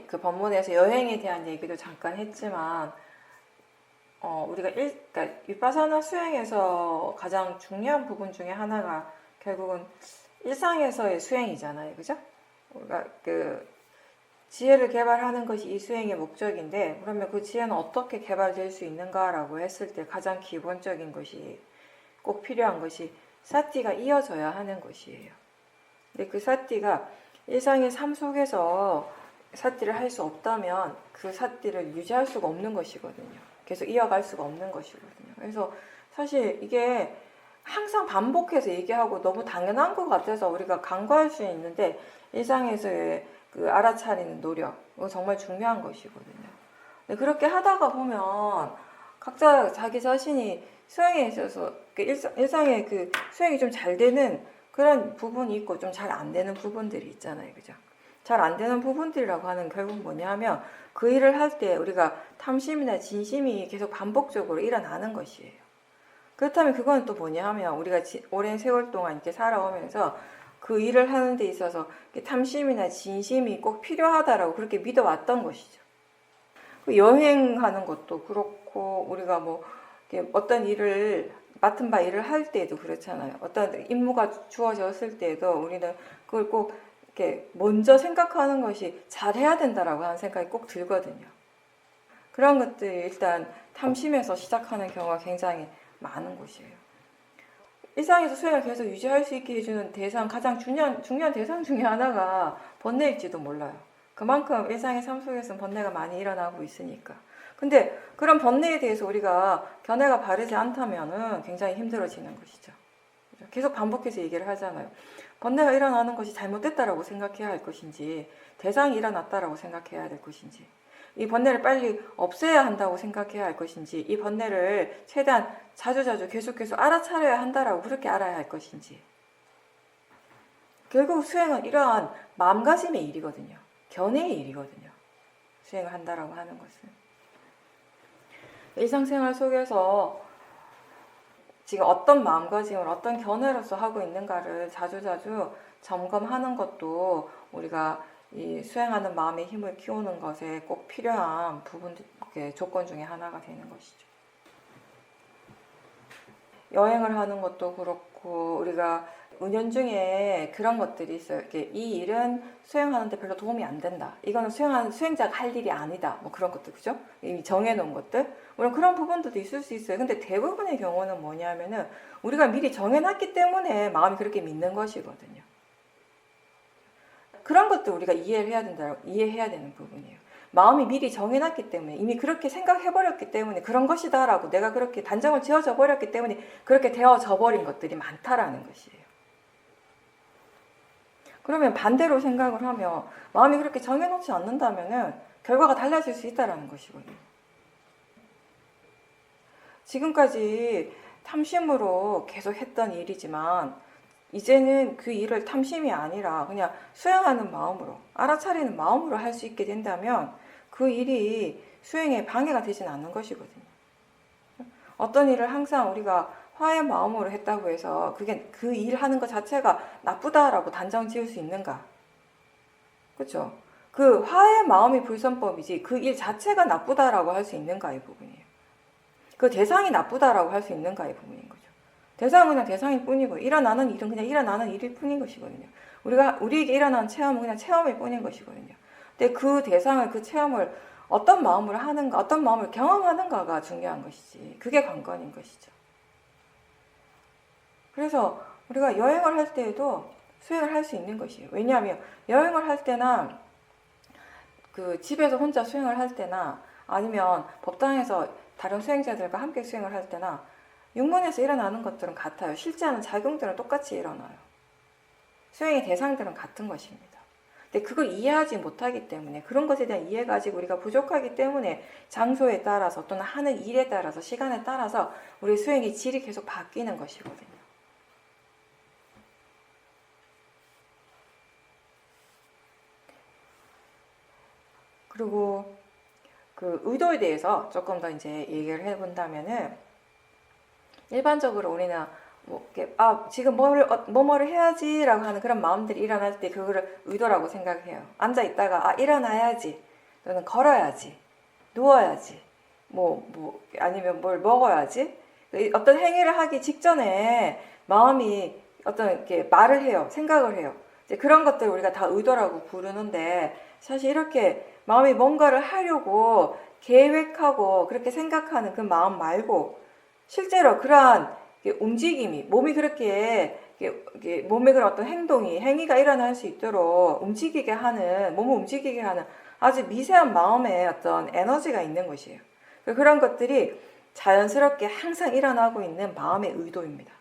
그 본문에서 여행에 대한 얘기도 잠깐 했지만 우리가 그러니까 윗바사나 수행에서 가장 중요한 부분 중에 하나가 결국은 일상에서의 수행이잖아요, 그죠? 우리가 그 지혜를 개발하는 것이 이 수행의 목적인데, 그러면 그 지혜는 어떻게 개발될 수 있는가라고 했을 때 가장 기본적인 것이 꼭 필요한 것이 사티가 이어져야 하는 것이에요. 근데 그 사티가 일상의 삶 속에서 사티를 할 수 없다면 그 사티를 유지할 수가 없는 것이거든요. 계속 이어갈 수가 없는 것이거든요. 그래서 사실 이게 항상 반복해서 얘기하고 너무 당연한 것 같아서 우리가 간과할 수 있는데, 일상에서의 그 알아차리는 노력, 이거 정말 중요한 것이거든요. 근데 그렇게 하다가 보면 각자 자기 자신이 수행에 있어서 일상의 그 수행이 좀 잘 되는 그런 부분이 있고 좀 잘 안 되는 부분들이 있잖아요, 그죠? 잘 안 되는 부분들이라고 하는 결국 뭐냐 하면 그 일을 할 때 우리가 탐심이나 진심이 계속 반복적으로 일어나는 것이에요. 그렇다면 그건 또 뭐냐 하면 우리가 오랜 세월 동안 이렇게 살아오면서 그 일을 하는 데 있어서 탐심이나 진심이 꼭 필요하다라고 그렇게 믿어왔던 것이죠. 여행하는 것도 그렇고 우리가 뭐 어떤 일을 맡은 바 일을 할 때도 그렇잖아요. 어떤 임무가 주어졌을 때도 우리는 그걸 꼭 이렇게 먼저 생각하는 것이 잘해야 된다라고 하는 생각이 꼭 들거든요. 그런 것들이 일단 탐심에서 시작하는 경우가 굉장히 많은 것이에요. 일상에서 수행을 계속 유지할 수 있게 해주는 대상, 가장 중요한 대상 중에 하나가 번뇌일지도 몰라요. 그만큼 일상의 삶 속에서는 번뇌가 많이 일어나고 있으니까. 근데 그런 번뇌에 대해서 우리가 견해가 바르지 않다면은 굉장히 힘들어지는 것이죠. 계속 반복해서 얘기를 하잖아요. 번뇌가 일어나는 것이 잘못됐다라고 생각해야 할 것인지, 대상이 일어났다라고 생각해야 될 것인지, 이 번뇌를 빨리 없애야 한다고 생각해야 할 것인지, 이 번뇌를 최대한 자주자주 계속해서 알아차려야 한다라고 그렇게 알아야 할 것인지. 결국 수행은 이러한 마음가짐의 일이거든요. 견해의 일이거든요. 수행을 한다라고 하는 것은. 일상생활 속에서 지금 어떤 마음가짐을 어떤 견해로서 하고 있는가를 자주자주 점검하는 것도 우리가 이 수행하는 마음의 힘을 키우는 것에 꼭 필요한 조건 중에 하나가 되는 것이죠. 여행을 하는 것도 그렇고 우리가 은연중에 그런 것들이 있어요. 이 일은 수행하는데 별로 도움이 안 된다. 이거는 수행자가 할 일이 아니다. 뭐 그런 것들, 그죠? 이미 정해놓은 것들. 물론 그런 부분들도 있을 수 있어요. 근데 대부분의 경우는 뭐냐면은 우리가 미리 정해놨기 때문에 마음이 그렇게 믿는 것이거든요. 그런 것도 우리가 이해해야 되는 부분이에요. 마음이 미리 정해놨기 때문에, 이미 그렇게 생각해버렸기 때문에 그런 것이다라고 내가 그렇게 단정을 지어져 버렸기 때문에 그렇게 되어져 버린 것들이 많다라는 것이에요. 그러면 반대로 생각을 하면 마음이 그렇게 정해놓지 않는다면은 결과가 달라질 수 있다라는 것이거든요. 지금까지 탐심으로 계속 했던 일이지만 이제는 그 일을 탐심이 아니라 그냥 수행하는 마음으로, 알아차리는 마음으로 할 수 있게 된다면 그 일이 수행에 방해가 되진 않는 것이거든요. 어떤 일을 항상 우리가 화의 마음으로 했다고 해서 그게 그 일하는 것 자체가 나쁘다라고 단정 지을 수 있는가? 그렇죠? 그 화의 마음이 불선법이지 그 일 자체가 나쁘다라고 할 수 있는가 이 부분이에요. 그 대상이 나쁘다라고 할 수 있는가 이 부분인 거죠. 대상은 그냥 대상일 뿐이고 일어나는 일은 그냥 일어나는 일일 뿐인 것이거든요. 우리에게 일어나는 체험은 그냥 체험일 뿐인 것이거든요. 근데 그 대상을, 그 체험을 어떤 마음으로 하는가, 어떤 마음을 경험하는가가 중요한 것이지, 그게 관건인 것이죠. 그래서 우리가 여행을 할 때에도 수행을 할 수 있는 것이에요. 왜냐하면 여행을 할 때나 그 집에서 혼자 수행을 할 때나 아니면 법당에서 다른 수행자들과 함께 수행을 할 때나 육문에서 일어나는 것들은 같아요. 실제 하는 작용들은 똑같이 일어나요. 수행의 대상들은 같은 것입니다. 근데 그걸 이해하지 못하기 때문에, 그런 것에 대한 이해가 아직 우리가 부족하기 때문에 장소에 따라서 또는 하는 일에 따라서 시간에 따라서 우리 수행의 질이 계속 바뀌는 것이거든요. 그리고 그 의도에 대해서 조금 더 이제 얘기를 해본다면은, 일반적으로 우리는 지금 뭐를 해야지라고 하는 그런 마음들이 일어날 때 그거를 의도라고 생각해요. 앉아 있다가 일어나야지. 또는 걸어야지, 누워야지, 아니면 뭘 먹어야지. 어떤 행위를 하기 직전에 마음이 어떤 이렇게 말을 해요. 생각을 해요. 이제 그런 것들을 우리가 다 의도라고 부르는데, 사실 이렇게 마음이 뭔가를 하려고 계획하고 그렇게 생각하는 그 마음 말고, 실제로 그러한 움직임이, 몸이 그렇게 몸의 그런 어떤 행위가 일어날 수 있도록 몸을 움직이게 하는 아주 미세한 마음의 어떤 에너지가 있는 것이에요. 그런 것들이 자연스럽게 항상 일어나고 있는 마음의 의도입니다.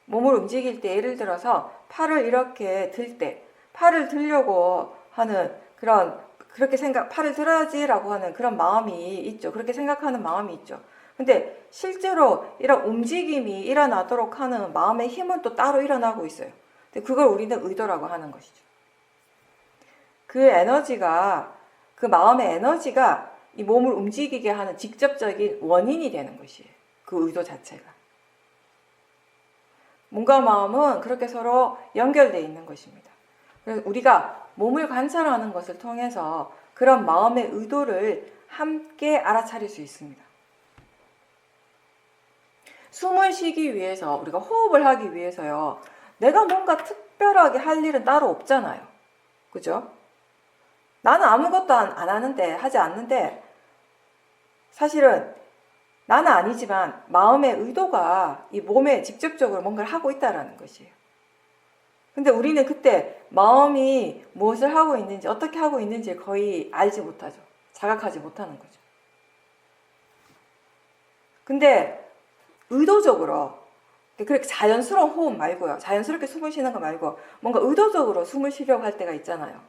몸을 움직일 때, 예를 들어서 팔을 이렇게 들 때, 팔을 들려고 하는 팔을 들어야지라고 하는 그런 마음이 있죠. 그렇게 생각하는 마음이 있죠. 근데 실제로 이런 움직임이 일어나도록 하는 마음의 힘은 또 따로 일어나고 있어요. 근데 그걸 우리는 의도라고 하는 것이죠. 그 마음의 에너지가 이 몸을 움직이게 하는 직접적인 원인이 되는 것이에요. 그 의도 자체가. 몸과 마음은 그렇게 서로 연결되어 있는 것입니다. 그래서 우리가 몸을 관찰하는 것을 통해서 그런 마음의 의도를 함께 알아차릴 수 있습니다. 숨을 쉬기 위해서, 우리가 호흡을 하기 위해서요, 내가 뭔가 특별하게 할 일은 따로 없잖아요. 그죠? 나는 아무것도 하지 않는데, 사실은 나는 아니지만 마음의 의도가 이 몸에 직접적으로 뭔가를 하고 있다는 것이에요. 근데 우리는 그때 마음이 무엇을 하고 있는지, 어떻게 하고 있는지 거의 알지 못하죠. 자각하지 못하는 거죠. 근데 의도적으로, 그렇게 자연스러운 호흡 말고요, 자연스럽게 숨을 쉬는 거 말고 뭔가 의도적으로 숨을 쉬려고 할 때가 있잖아요.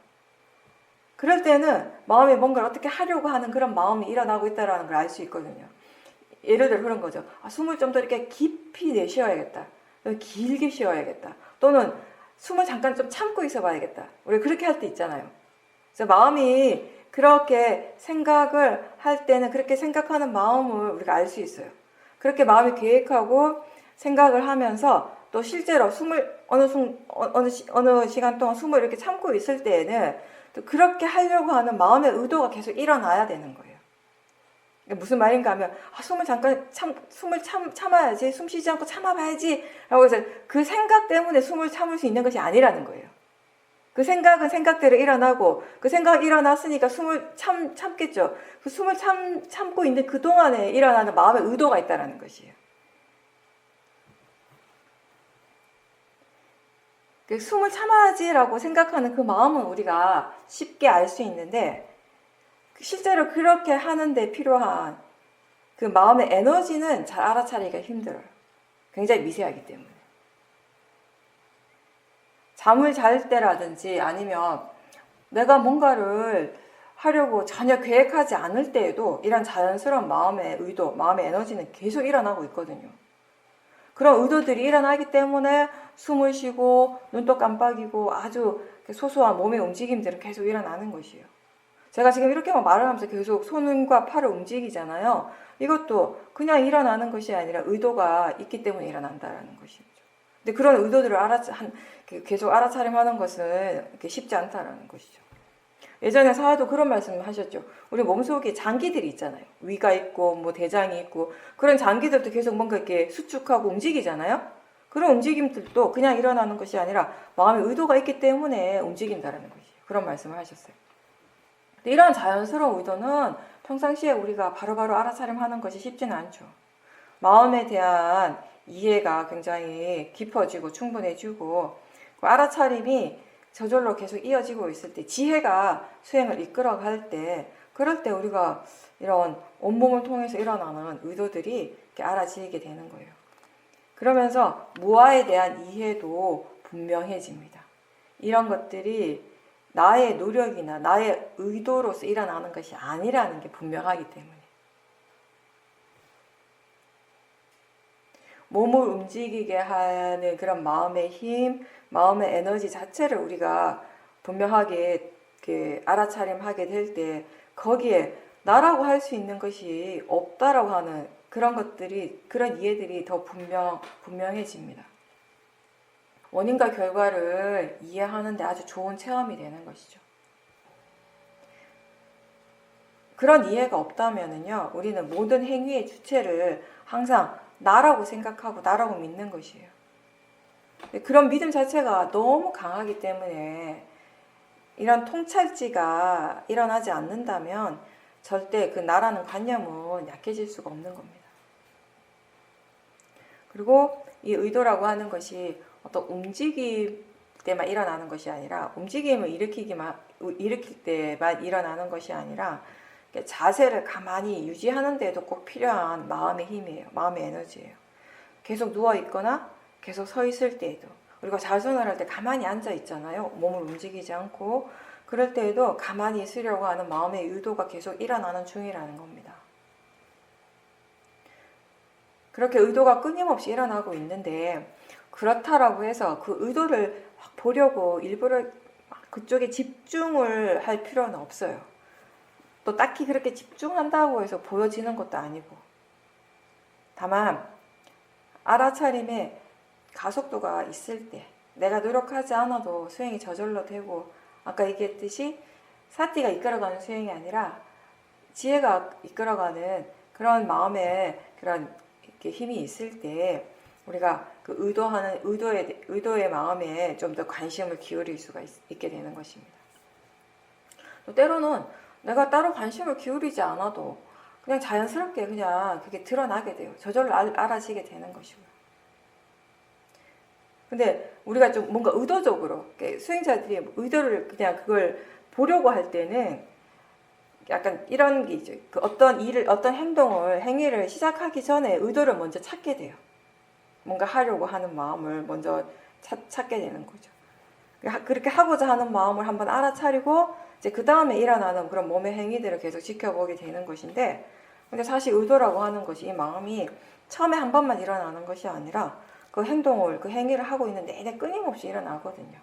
그럴 때는 마음이 뭔가를 어떻게 하려고 하는 그런 마음이 일어나고 있다는 걸 알 수 있거든요. 예를 들어 그런 거죠. 숨을 좀 더 이렇게 깊이 내쉬어야겠다. 길게 쉬어야겠다. 또는 숨을 잠깐 좀 참고 있어 봐야겠다. 우리 그렇게 할 때 있잖아요. 그래서 마음이 그렇게 생각을 할 때는 그렇게 생각하는 마음을 우리가 알 수 있어요. 그렇게 마음이 계획하고 생각을 하면서 또 실제로 어느 시간 동안 숨을 이렇게 참고 있을 때에는 또 그렇게 하려고 하는 마음의 의도가 계속 일어나야 되는 거예요. 무슨 말인가 하면, 숨을 참아야지, 숨 쉬지 않고 참아봐야지 라고 해서 그 생각 때문에 숨을 참을 수 있는 것이 아니라는 거예요. 그 생각은 생각대로 일어나고, 그 생각이 일어났으니까 숨을 참겠죠. 그 숨을 참고 있는 그 동안에 일어나는 마음의 의도가 있다는 것이에요. 숨을 참아야지라고 생각하는 그 마음은 우리가 쉽게 알 수 있는데, 실제로 그렇게 하는데 필요한 그 마음의 에너지는 잘 알아차리기가 힘들어요. 굉장히 미세하기 때문에. 잠을 잘 때라든지 아니면 내가 뭔가를 하려고 전혀 계획하지 않을 때에도 이런 자연스러운 마음의 의도, 마음의 에너지는 계속 일어나고 있거든요. 그런 의도들이 일어나기 때문에 숨을 쉬고 눈도 깜빡이고 아주 소소한 몸의 움직임들은 계속 일어나는 것이에요. 제가 지금 이렇게 말을 하면서 계속 손과 팔을 움직이잖아요. 이것도 그냥 일어나는 것이 아니라 의도가 있기 때문에 일어난다는 것이죠. 근데 그런 의도들을 계속 알아차림하는 것은 쉽지 않다는 것이죠. 예전에 사화도 그런 말씀을 하셨죠. 우리 몸속에 장기들이 있잖아요. 위가 있고 대장이 있고 그런 장기들도 계속 뭔가 이렇게 수축하고 움직이잖아요. 그런 움직임들도 그냥 일어나는 것이 아니라 마음의 의도가 있기 때문에 움직인다는 것이에요. 그런 말씀을 하셨어요. 이런 자연스러운 의도는 평상시에 우리가 바로바로 알아차림하는 것이 쉽지는 않죠. 마음에 대한 이해가 굉장히 깊어지고 충분해지고 그 알아차림이 저절로 계속 이어지고 있을 때 지혜가 수행을 이끌어갈 때 그럴 때 우리가 이런 온몸을 통해서 일어나는 의도들이 이렇게 알아지게 되는 거예요. 그러면서 무아에 대한 이해도 분명해집니다. 이런 것들이 나의 노력이나 나의 의도로서 일어나는 것이 아니라는 게 분명하기 때문에 몸을 움직이게 하는 그런 마음의 힘, 마음의 에너지 자체를 우리가 분명하게 알아차림하게 될 때 거기에 나라고 할 수 있는 것이 없다라고 하는 그런 이해들이 더 분명해집니다. 원인과 결과를 이해하는데 아주 좋은 체험이 되는 것이죠. 그런 이해가 없다면은요, 우리는 모든 행위의 주체를 항상 나라고 생각하고 나라고 믿는 것이에요. 그런 믿음 자체가 너무 강하기 때문에 이런 통찰지가 일어나지 않는다면 절대 그 나라는 관념은 약해질 수가 없는 겁니다. 그리고 이 의도라고 하는 것이 어떤 움직임 때만 일어나는 것이 아니라, 움직임을 일으킬 때만 일어나는 것이 아니라 자세를 가만히 유지하는 데도 꼭 필요한 마음의 힘이에요. 마음의 에너지예요. 계속 누워 있거나 계속 서 있을 때에도, 우리가 자손을 할 때 가만히 앉아 있잖아요. 몸을 움직이지 않고. 그럴 때에도 가만히 있으려고 하는 마음의 의도가 계속 일어나는 중이라는 겁니다. 그렇게 의도가 끊임없이 일어나고 있는데, 그렇다라고 해서 그 의도를 보려고 일부러 그쪽에 집중을 할 필요는 없어요. 또 딱히 그렇게 집중한다고 해서 보여지는 것도 아니고. 다만 알아차림에 가속도가 있을 때, 내가 노력하지 않아도 수행이 저절로 되고, 아까 얘기했듯이 사티가 이끌어가는 수행이 아니라 지혜가 이끌어가는 그런 마음에 그런 이렇게 힘이 있을 때, 우리가 그 의도의 마음에 좀 더 관심을 기울일 수가 있게 되는 것입니다. 또 때로는 내가 따로 관심을 기울이지 않아도 그냥 자연스럽게 그냥 그게 드러나게 돼요. 저절로 알아지게 되는 것이고요. 근데 우리가 좀 뭔가 의도적으로, 수행자들이 의도를 그냥 그걸 보려고 할 때는 약간 이런 게 있죠. 그 어떤 행위를 시작하기 전에 의도를 먼저 찾게 돼요. 뭔가 하려고 하는 마음을 먼저 찾게 되는 거죠. 그렇게 하고자 하는 마음을 한번 알아차리고, 이제 그 다음에 일어나는 그런 몸의 행위들을 계속 지켜보게 되는 것인데, 근데 사실 의도라고 하는 것이 이 마음이 처음에 한 번만 일어나는 것이 아니라 그 행위를 하고 있는 내내 끊임없이 일어나거든요.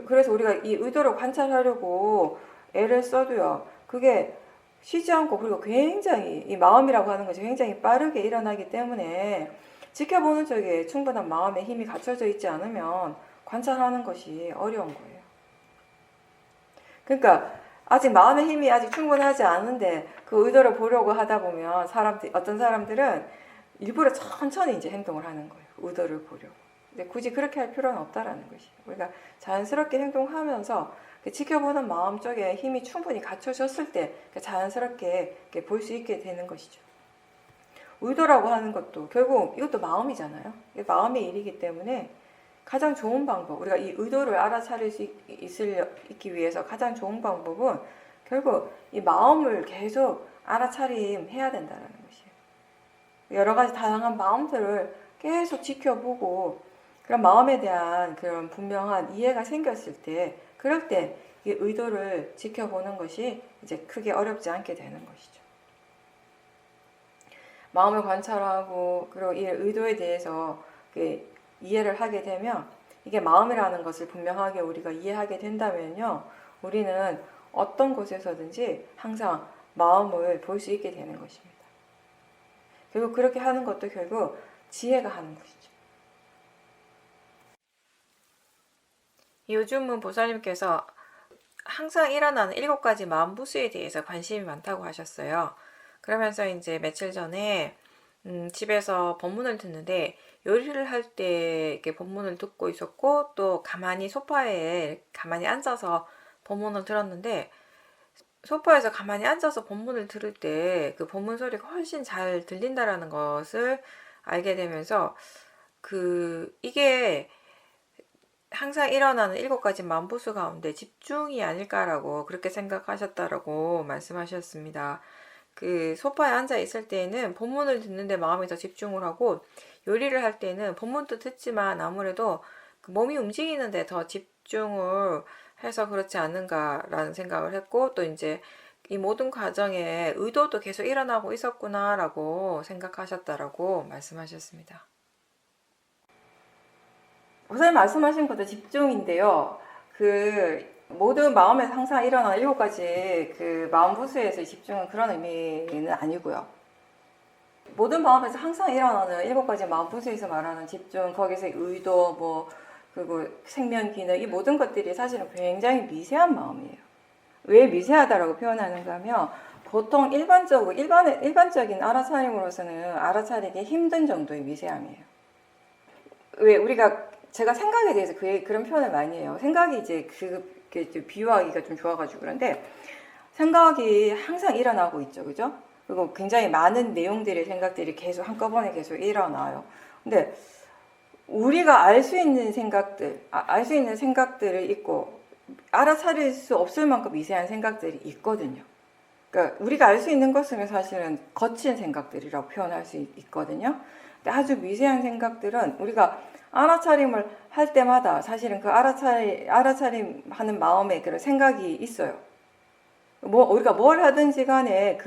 그래서 우리가 이 의도를 관찰하려고 애를 써도요, 그게 쉬지 않고, 그리고 굉장히 이 마음이라고 하는 것이 굉장히 빠르게 일어나기 때문에 지켜보는 쪽에 충분한 마음의 힘이 갖춰져 있지 않으면 관찰하는 것이 어려운 거예요. 그러니까 아직 마음의 힘이 아직 충분하지 않은데 그 의도를 보려고 하다 보면 어떤 사람들은 일부러 천천히 이제 행동을 하는 거예요. 의도를 보려고. 근데 굳이 그렇게 할 필요는 없다라는 것이에요. 우리가 자연스럽게 행동하면서 지켜보는 마음 쪽에 힘이 충분히 갖춰졌을 때 자연스럽게 볼 수 있게 되는 것이죠. 의도라고 하는 것도 결국 이것도 마음이잖아요. 마음의 일이기 때문에 가장 좋은 방법, 우리가 이 의도를 알아차릴 수 있기 위해서 가장 좋은 방법은 결국 이 마음을 계속 알아차림해야 된다는 것이에요. 여러 가지 다양한 마음들을 계속 지켜보고, 그런 마음에 대한 그런 분명한 이해가 생겼을 때, 그럴 때 이 의도를 지켜보는 것이 이제 크게 어렵지 않게 되는 것이죠. 마음을 관찰하고, 그리고 이 의도에 대해서 이해를 하게 되면, 이게 마음이라는 것을 분명하게 우리가 이해하게 된다면요, 우리는 어떤 곳에서든지 항상 마음을 볼 수 있게 되는 것입니다. 결국 그렇게 하는 것도 결국 지혜가 하는 것이죠. 요즘은 보살님께서 항상 일어나는 7가지 마음 부수에 대해서 관심이 많다고 하셨어요. 그러면서 이제 며칠 전에 집에서 법문을 듣는데, 요리를 할 때 이렇게 법문을 듣고 있었고, 또 가만히 소파에 가만히 앉아서 법문을 들었는데, 소파에서 가만히 앉아서 법문을 들을 때 그 법문 소리가 훨씬 잘 들린다라는 것을 알게 되면서, 이게 항상 일어나는 7가지 만부수 가운데 집중이 아닐까라고 그렇게 생각하셨다라고 말씀하셨습니다. 그 소파에 앉아 있을 때에는 법문을 듣는데 마음이 더 집중을 하고, 요리를 할 때는 법문도 듣지만 아무래도 그 몸이 움직이는데 더 집중을 해서 그렇지 않은가라는 생각을 했고, 또 이제 이 모든 과정에 의도도 계속 일어나고 있었구나라고 생각하셨다라고 말씀하셨습니다. 우선 말씀하신 것도 집중인데요. 모든 마음에서 항상 일어나는 7가지 그 마음 부수에서의 집중은 그런 의미는 아니고요. 모든 마음에서 항상 일어나는 7가지 마음 부수에서 말하는 집중, 거기서 의도, 그리고 생명 기능, 이 모든 것들이 사실은 굉장히 미세한 마음이에요. 왜 미세하다라고 표현하는가 하면 보통 일반적인 알아차림으로서는 알아차리기 힘든 정도의 미세함이에요. 왜 제가 생각에 대해서 그런 표현을 많이 해요. 생각이 이제 비유하기가 좀 좋아가지고 그런데 생각이 항상 일어나고 있죠, 그죠? 그리고 굉장히 많은 내용들의 생각들이 계속 한꺼번에 계속 일어나요. 근데 우리가 알 수 있는 생각들을 있고 알아차릴 수 없을 만큼 미세한 생각들이 있거든요. 그러니까 우리가 알 수 있는 것은 사실은 거친 생각들이라고 표현할 수 있거든요. 근데 아주 미세한 생각들은 우리가 알아차림을 할 때마다 사실은 그 알아차림하는 마음에 그런 생각이 있어요. 우리가 뭘 하든지 간에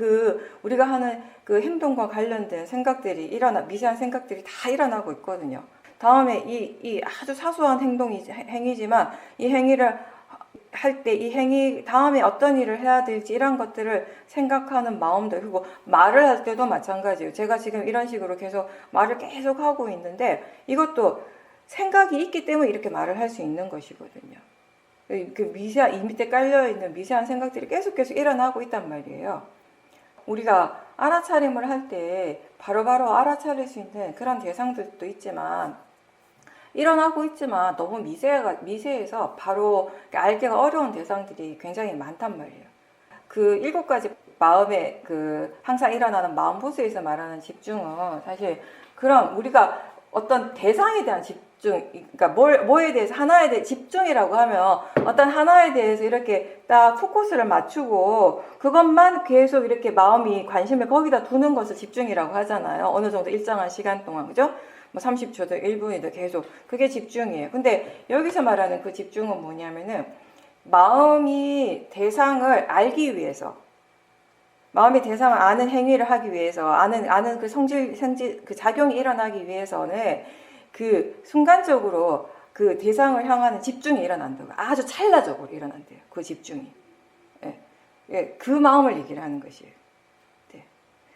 우리가 하는 그 행동과 관련된 생각들이 미세한 생각들이 다 일어나고 있거든요. 다음에 이 아주 사소한 행위지만 이 행위를 할 때 이 행위 다음에 어떤 일을 해야 될지 이런 것들을 생각하는 마음도, 그리고 말을 할 때도 마찬가지예요. 제가 지금 이런 식으로 말을 계속 하고 있는데 이것도 생각이 있기 때문에 이렇게 말을 할 수 있는 것이거든요. 이 밑에 깔려있는 미세한 생각들이 계속 일어나고 있단 말이에요. 우리가 알아차림을 할 때 바로바로 알아차릴 수 있는 그런 대상들도 일어나고 있지만 너무 미세해서 바로 알기가 어려운 대상들이 굉장히 많단 말이에요. 그 7가지 마음의 항상 일어나는 마음 보수에서 말하는 집중은 사실 그런 우리가 어떤 대상에 대한 집중, 그러니까 뭐에 대해서 하나에 대해 집중이라고 하면 어떤 하나에 대해서 이렇게 딱 포커스를 맞추고 그것만 계속 이렇게 마음이 관심을 거기다 두는 것을 집중이라고 하잖아요. 어느 정도 일정한 시간 동안, 그죠? 뭐 30초도 1분이도 계속 그게 집중이에요. 근데 여기서 말하는 그 집중은 뭐냐면은 마음이 대상을 알기 위해서, 마음이 대상을 아는 행위를 하기 위해서, 아는 그 작용이 일어나기 위해서는 그 순간적으로 그 대상을 향하는 집중이 일어난다고, 아주 찰나적으로 일어난대요. 그 집중이. 예. 예, 그 마음을 얘기를 하는 것이에요.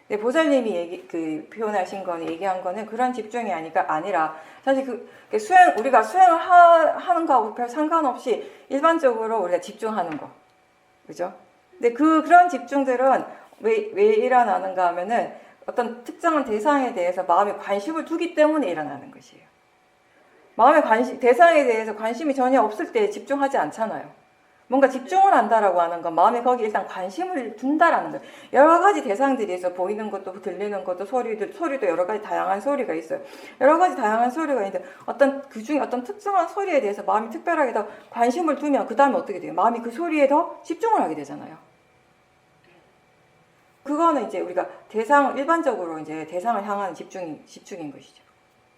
네. 보살님이 표현하신 거는, 얘기한 거는 그런 집중이 아니라 사실 우리가 수행을 하는 거하고 별 상관없이 일반적으로 우리가 집중하는 거. 그죠? 근데 그런 집중들은 왜 일어나는가 하면은 어떤 특정한 대상에 대해서 마음에 관심을 두기 때문에 일어나는 것이에요. 대상에 대해서 관심이 전혀 없을 때 집중하지 않잖아요. 뭔가 집중을 한다라고 하는 건 마음에 거기 일단 관심을 둔다라는 거예요. 여러 가지 대상들이 있어. 보이는 것도 들리는 것도 소리도 여러 가지 다양한 소리가 있어요. 여러 가지 다양한 소리가 있는데 그중에 어떤 특정한 소리에 대해서 마음이 특별하게 더 관심을 두면 그 다음에 어떻게 돼요? 마음이 그 소리에 더 집중을 하게 되잖아요. 그거는 이제 우리가 일반적으로 이제 대상을 향하는 집중인 것이죠.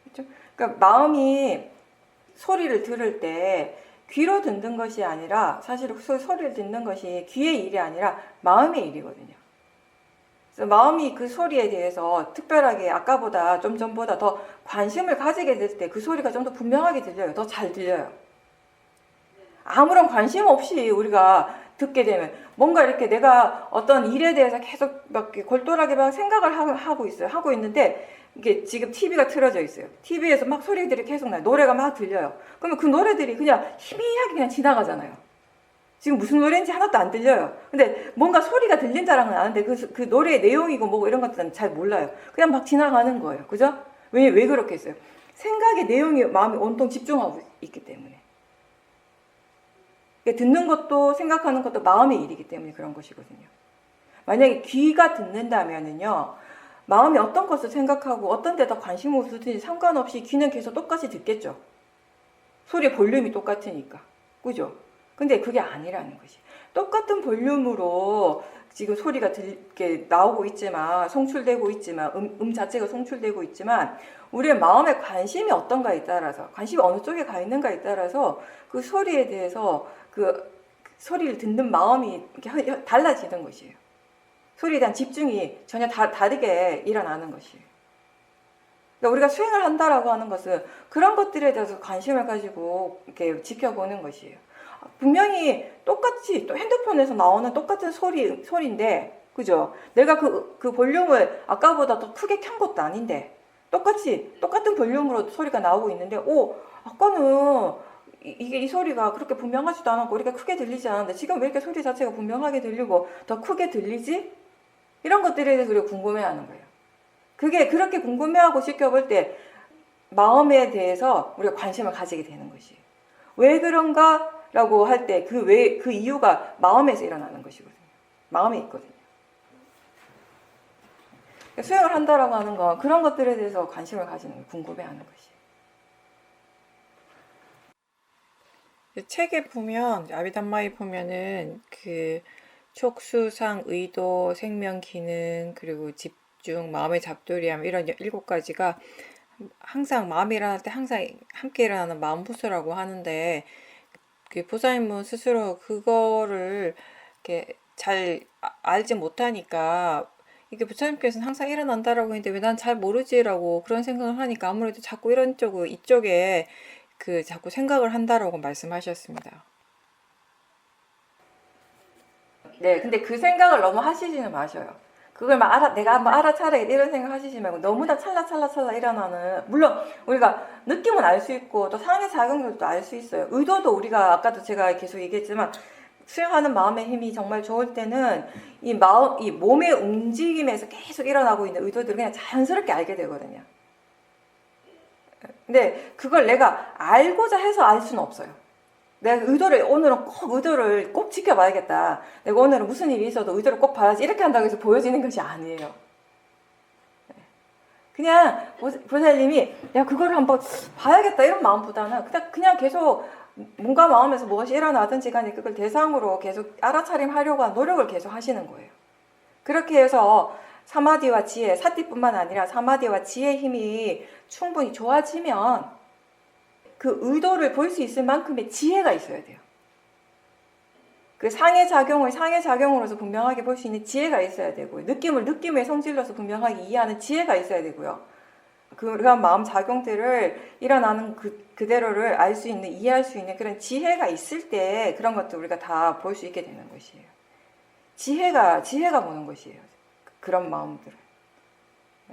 그렇죠? 그러니까 마음이 소리를 들을 때 귀로 듣는 것이 아니라, 사실 소리를 듣는 것이 귀의 일이 아니라 마음의 일이거든요. 그래서 마음이 그 소리에 대해서 특별하게 아까보다 좀 전보다 더 관심을 가지게 될 때 그 소리가 좀 더 분명하게 들려요. 더 잘 들려요. 아무런 관심 없이 우리가 듣게 되면 뭔가 이렇게 내가 어떤 일에 대해서 계속 막 골똘하게 막 생각을 하고 있어요. 하고 있는데 이게 지금 TV가 틀어져 있어요. TV에서 막 소리들이 계속 나요. 노래가 막 들려요. 그러면 그 노래들이 그냥 희미하게 그냥 지나가잖아요. 지금 무슨 노래인지 하나도 안 들려요. 근데 뭔가 소리가 들린다라는 건 아는데 그 노래의 내용이고 뭐고 이런 것들은 잘 몰라요. 그냥 막 지나가는 거예요. 그죠? 왜 그렇겠어요? 생각의 내용이 마음이 온통 집중하고 있기 때문에. 듣는 것도 생각하는 것도 마음의 일이기 때문에 그런 것이거든요. 만약에 귀가 듣는다면은요, 마음이 어떤 것을 생각하고 어떤 데다 관심을 두든지 상관없이 귀는 계속 똑같이 듣겠죠. 소리의 볼륨이 똑같으니까. 그죠? 근데 그게 아니라는 것이. 똑같은 볼륨으로 지금 소리가 나오고 있지만, 송출되고 있지만, 자체가 송출되고 있지만, 우리의 마음의 관심이 어떤가에 따라서, 관심이 어느 쪽에 가 있는가에 따라서 그 소리에 대해서 그 소리를 듣는 마음이 이렇게 달라지는 것이에요. 소리에 대한 집중이 전혀 다르게 일어나는 것이에요. 그러니까 우리가 수행을 한다라고 하는 것은 그런 것들에 대해서 관심을 가지고 이렇게 지켜보는 것이에요. 분명히 똑같이 또 핸드폰에서 나오는 똑같은 소리인데, 그죠? 내가 그 볼륨을 아까보다 더 크게 켠 것도 아닌데, 똑같은 볼륨으로 소리가 나오고 있는데, 아까는 이게 이 소리가 그렇게 분명하지도 않았고 우리가 크게 들리지 않았는데 지금 왜 이렇게 소리 자체가 분명하게 들리고 더 크게 들리지? 이런 것들에 대해서 우리가 궁금해하는 거예요. 그게 그렇게 궁금해하고 지켜볼 때 마음에 대해서 우리가 관심을 가지게 되는 것이에요. 왜 그런가? 라고 할 때 그 이유가 마음에서 일어나는 것이거든요. 마음에 있거든요. 수행을 한다라고 하는 건 그런 것들에 대해서 관심을 가지는 거예요. 궁금해하는 것이에요. 책에 보면 아비담마에 보면은 그 촉수상, 의도, 생명, 기능, 그리고 집중, 마음의 잡돌이함 이런 7가지가 항상 마음이 일어날 때 항상 함께 일어나는 마음부수라고 하는데 그 보살님은 스스로 그거를 이렇게 잘 알지 못하니까 이게 부처님께서는 항상 일어난다라고 했는데 왜 난 잘 모르지라고 그런 생각을 하니까 아무래도 자꾸 이런 쪽으로 이쪽에 그 자꾸 생각을 한다라고 말씀하셨습니다. 네, 근데 그 생각을 너무 하시지는 마셔요. 그걸 막 내가 한번 알아차려야겠다 이런 생각 하시지 말고 너무나 찰나찰나찰나 일어나는, 물론 우리가 느낌은 알 수 있고 또 상해 작용들도 알 수 있어요. 의도도 우리가 아까도 제가 계속 얘기했지만 수행하는 마음의 힘이 정말 좋을 때는 이 몸의 움직임에서 계속 일어나고 있는 의도들을 그냥 자연스럽게 알게 되거든요. 근데 그걸 내가 알고자 해서 알 수는 없어요. 내가 오늘은 꼭 의도를 꼭 지켜봐야겠다. 내가 오늘은 무슨 일이 있어도 의도를 꼭 봐야지. 이렇게 한다고 해서 보여지는 것이 아니에요. 그냥 보살님이 야 그거를 한번 봐야겠다 이런 마음보다는 그냥 계속 뭔가 마음에서 무엇이 일어나든지 간에 그걸 대상으로 계속 알아차림하려고 하는 노력을 계속 하시는 거예요. 그렇게 해서 사마디와 지혜, 사티뿐만 아니라 사마디와 지혜의 힘이 충분히 좋아지면 그 의도를 볼 수 있을 만큼의 지혜가 있어야 돼요. 그 상해작용으로서 분명하게 볼 수 있는 지혜가 있어야 되고요. 느낌을 느낌의 성질로서 분명하게 이해하는 지혜가 있어야 되고요. 그런 마음 작용들을 일어나는 그대로를 알 수 있는, 이해할 수 있는 그런 지혜가 있을 때 그런 것도 우리가 다 볼 수 있게 되는 것이에요. 지혜가 보는 것이에요. 그런 마음들을.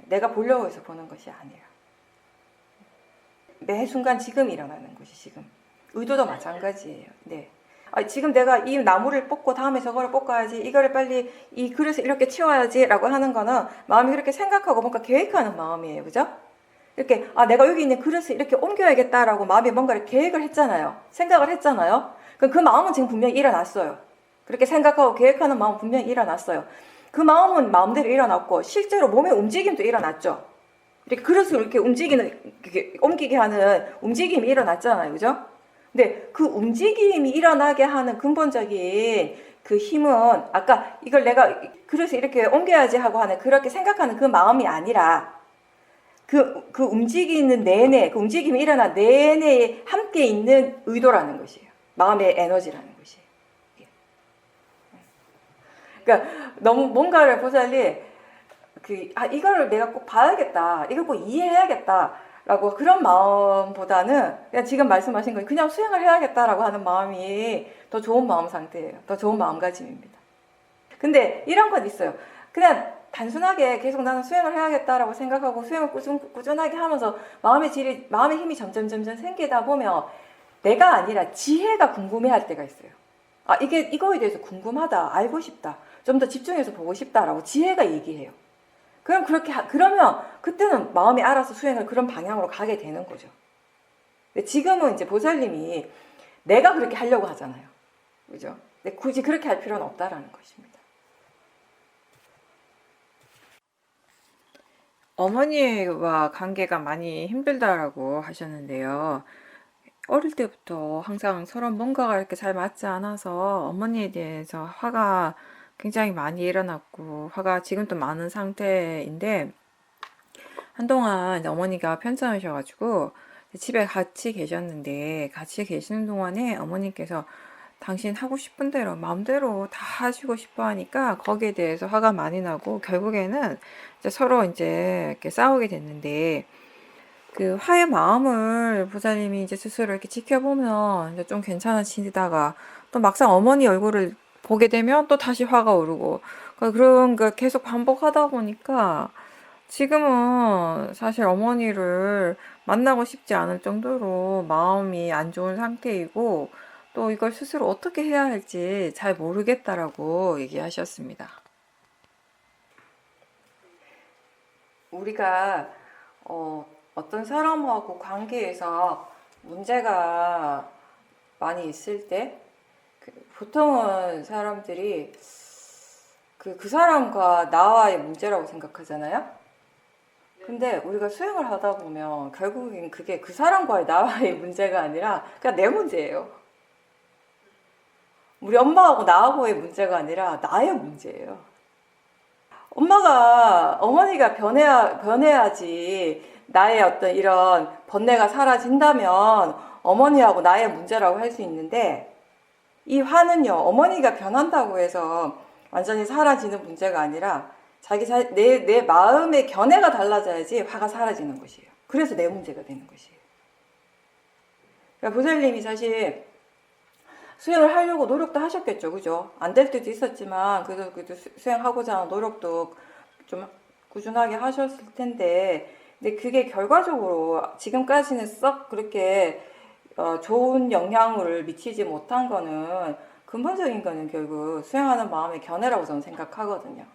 내가 보려고 해서 보는 것이 아니라. 매 순간 지금 일어나는 것이 지금. 의도도 마찬가지예요. 네. 지금 내가 이 나무를 뽑고 다음에 저거를 뽑아야지, 이거를 빨리 이 그릇을 이렇게 치워야지 라고 하는 거는 마음이 그렇게 생각하고 뭔가 계획하는 마음이에요. 그죠? 이렇게 내가 여기 있는 그릇을 이렇게 옮겨야겠다라고 마음이 뭔가를 계획을 했잖아요. 생각을 했잖아요. 그럼 그 마음은 지금 분명히 일어났어요. 그렇게 생각하고 계획하는 마음은 분명히 일어났어요. 그 마음은 마음대로 일어났고 실제로 몸의 움직임도 일어났죠. 이렇게 그릇을 이렇게 옮기게 하는 움직임이 일어났잖아요. 그죠? 근데 그 움직임이 일어나게 하는 근본적인 그 힘은 아까 이걸 내가 그릇을 이렇게 옮겨야지 하고 하는 그렇게 생각하는 그 마음이 아니라 그 움직이는 내내, 그 움직임이 일어난 내내에 함께 있는 의도라는 것이에요. 마음의 에너지라는 것이에요. 그러니까 너무 뭔가를 보살이 이거를 내가 꼭 봐야겠다, 이걸 꼭 이해해야겠다라고 그런 마음보다는 그냥 지금 말씀하신 거 그냥 수행을 해야겠다라고 하는 마음이 더 좋은 마음 상태예요. 더 좋은 마음가짐입니다. 근데 이런 건 있어요. 그냥 단순하게 계속 나는 수행을 해야겠다라고 생각하고 수행을 꾸준하게 하면서 마음의 힘이 점점 생기다 보면 내가 아니라 지혜가 궁금해할 때가 있어요. 이거에 대해서 궁금하다, 알고 싶다, 좀 더 집중해서 보고 싶다라고 지혜가 얘기해요. 그러면 그때는 마음이 알아서 수행을 그런 방향으로 가게 되는 거죠. 근데 지금은 이제 보살님이 내가 그렇게 하려고 하잖아요. 그죠? 근데 굳이 그렇게 할 필요는 없다라는 것입니다. 어머니와 관계가 많이 힘들다라고 하셨는데요. 어릴 때부터 항상 서로 뭔가가 이렇게 잘 맞지 않아서 어머니에 대해서 화가 굉장히 많이 일어났고 화가 지금도 많은 상태인데 한동안 이제 어머니가 편찮으셔가지고 집에 같이 계셨는데 같이 계시는 동안에 어머니께서 당신 하고 싶은 대로 마음대로 다 하시고 싶어 하니까 거기에 대해서 화가 많이 나고 결국에는 이제 서로 이제 이렇게 싸우게 됐는데 그 화의 마음을 보살님이 이제 스스로 이렇게 지켜보면 이제 좀 괜찮아지다가 또 막상 어머니 얼굴을 보게 되면 또 다시 화가 오르고 그런 거 계속 반복하다 보니까 지금은 사실 어머니를 만나고 싶지 않을 정도로 마음이 안 좋은 상태이고 또 이걸 스스로 어떻게 해야 할지 잘 모르겠다라고 얘기하셨습니다. 우리가 어떤 사람하고 관계에서 문제가 많이 있을 때 보통은 사람들이 그 사람과 나와의 문제라고 생각하잖아요. 근데 우리가 수행을 하다 보면 결국엔 그게 그 사람과의 나와의 문제가 아니라 그냥 내 문제예요. 우리 엄마하고 나하고의 문제가 아니라 나의 문제예요. 어머니가 변해야지 나의 어떤 이런 번뇌가 사라진다면 어머니하고 나의 문제라고 할 수 있는데, 이 화는요, 어머니가 변한다고 해서 완전히 사라지는 문제가 아니라 내 마음의 견해가 달라져야지 화가 사라지는 것이에요. 그래서 내 문제가 되는 것이에요. 그러니까 보살님이 사실 수행을 하려고 노력도 하셨겠죠. 그죠? 안 될 때도 있었지만, 그래도 수행하고자 하는 노력도 좀 꾸준하게 하셨을 텐데, 근데 그게 결과적으로 지금까지는 썩 그렇게 좋은 영향을 미치지 못한 거는, 근본적인 거는 결국 수행하는 마음의 견해라고 저는 생각하거든요.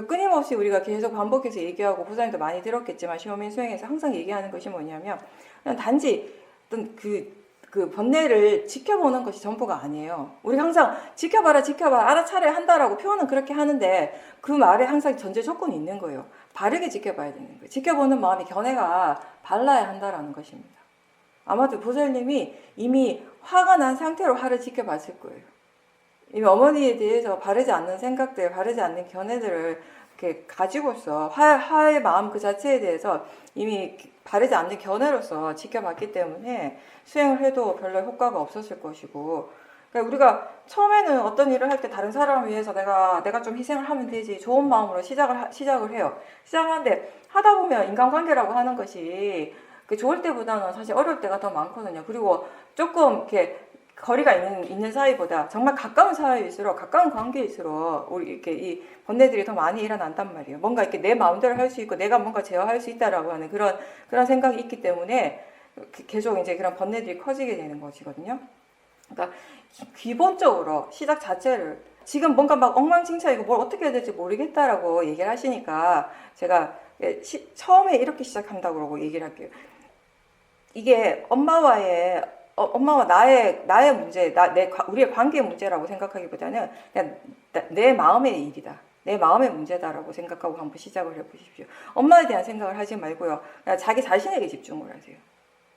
끊임없이 우리가 계속 반복해서 얘기하고, 부사님도 많이 들었겠지만, 시오민 수행에서 항상 얘기하는 것이 뭐냐면, 그냥 단지 어떤 그 번뇌를 지켜보는 것이 전부가 아니에요. 우리가 항상 지켜봐라 알아차려야 한다라고 표현은 그렇게 하는데, 그 말에 항상 전제 조건이 있는 거예요. 바르게 지켜봐야 되는 거예요. 지켜보는 마음이 견해가 발라야 한다라는 것입니다. 아마도 보살님이 이미 화가 난 상태로 화를 지켜봤을 거예요. 이미 어머니에 대해서 바르지 않는 생각들, 바르지 않는 견해들을 이렇게 가지고서 화의 마음 그 자체에 대해서 이미 바르지 않는 견해로서 지켜봤기 때문에 수행을 해도 별로 효과가 없었을 것이고, 그러니까 우리가 처음에는 어떤 일을 할 때 다른 사람을 위해서 내가 좀 희생을 하면 되지, 좋은 마음으로 시작을 해요. 시작하는데 하다 보면 인간관계라고 하는 것이 좋을 때보다는 사실 어려울 때가 더 많거든요. 그리고 조금 이렇게 거리가 있는 사이보다 정말 가까운 사이일수록, 가까운 관계일수록 우리 이렇게 이 번뇌들이 더 많이 일어난단 말이에요. 뭔가 이렇게 내 마음대로 할 수 있고 내가 뭔가 제어할 수 있다라고 하는 그런 생각이 있기 때문에 계속 이제 그런 번뇌들이 커지게 되는 것이거든요. 그러니까 기본적으로 시작 자체를, 지금 뭔가 막 엉망진창이고 뭘 어떻게 해야 될지 모르겠다라고 얘기를 하시니까 제가 처음에 이렇게 시작한다고 그러고 얘기를 할게요. 이게 엄마와 나의 문제, 우리의 관계의 문제라고 생각하기보다는 그냥 내 마음의 일이다. 내 마음의 문제다라고 생각하고 한번 시작을 해보십시오. 엄마에 대한 생각을 하지 말고요. 그냥 자기 자신에게 집중을 하세요.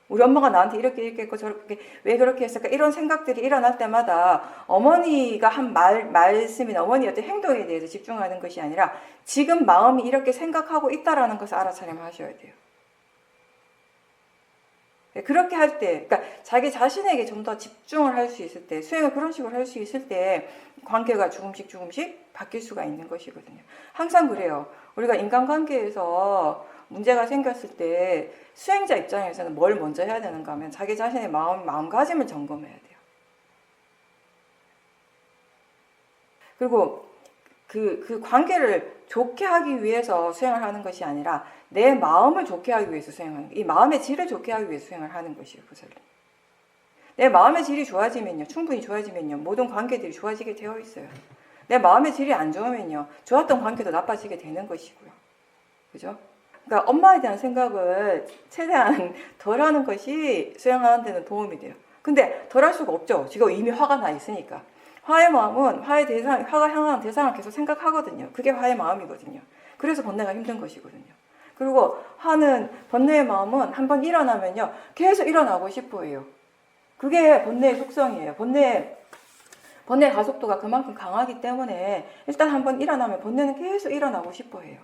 우리 엄마가 나한테 이렇게 했고 저렇게 왜 그렇게 했을까, 이런 생각들이 일어날 때마다 어머니가 한 말씀이나 어머니의 어떤 행동에 대해서 집중하는 것이 아니라 지금 마음이 이렇게 생각하고 있다라는 것을 알아차림하셔야 돼요. 그렇게 할 때, 그러니까 자기 자신에게 좀 더 집중을 할 수 있을 때, 수행을 그런 식으로 할 수 있을 때 관계가 조금씩 바뀔 수가 있는 것이거든요. 항상 그래요. 우리가 인간관계에서 문제가 생겼을 때 수행자 입장에서는 뭘 먼저 해야 되는가 하면 자기 자신의 마음가짐을 점검해야 돼요. 그리고 그 관계를 좋게 하기 위해서 수행을 하는 것이 아니라 내 마음을 좋게 하기 위해서 수행하는 거예요. 이 마음의 질을 좋게 하기 위해서 수행을 하는 것이에요. 보살님. 내 마음의 질이 좋아지면요, 충분히 좋아지면요, 모든 관계들이 좋아지게 되어 있어요. 내 마음의 질이 안 좋으면요, 좋았던 관계도 나빠지게 되는 것이고요. 그죠? 그러니까 엄마에 대한 생각을 최대한 덜 하는 것이 수행하는 데는 도움이 돼요. 근데 덜 할 수가 없죠. 지금 이미 화가 나 있으니까. 화의 마음은 화가 향하는 대상을 계속 생각하거든요. 그게 화의 마음이거든요. 그래서 번뇌가 힘든 것이거든요. 그리고 번뇌의 마음은 한번 일어나면요, 계속 일어나고 싶어 해요. 그게 번뇌의 속성이에요. 번뇌의 가속도가 그만큼 강하기 때문에 일단 한번 일어나면 번뇌는 계속 일어나고 싶어 해요.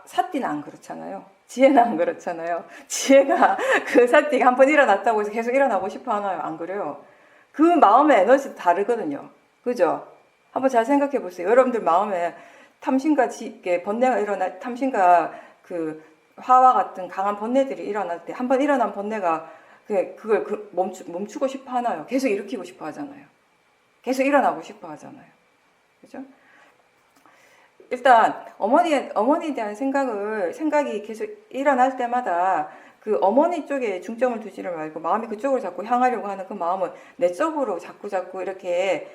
사띠는 안 그렇잖아요. 지혜는 안 그렇잖아요. 지혜가 그 사띠가 한번 일어났다고 해서 계속 일어나고 싶어 하나요? 안 그래요. 그 마음의 에너지도 다르거든요. 그죠? 한번 잘 생각해 보세요. 여러분들 마음에 탐심과 번뇌가 탐심과 그 화와 같은 강한 번뇌들이 일어날 때, 한번 일어난 번뇌가 그걸 멈추고 싶어 하나요? 계속 일으키고 싶어 하잖아요. 계속 일어나고 싶어 하잖아요. 그죠? 일단 어머니에 대한 생각이 계속 일어날 때마다 그 어머니 쪽에 중점을 두지를 말고 마음이 그쪽으로 자꾸 향하려고 하는 그 마음을 내적으로 자꾸 이렇게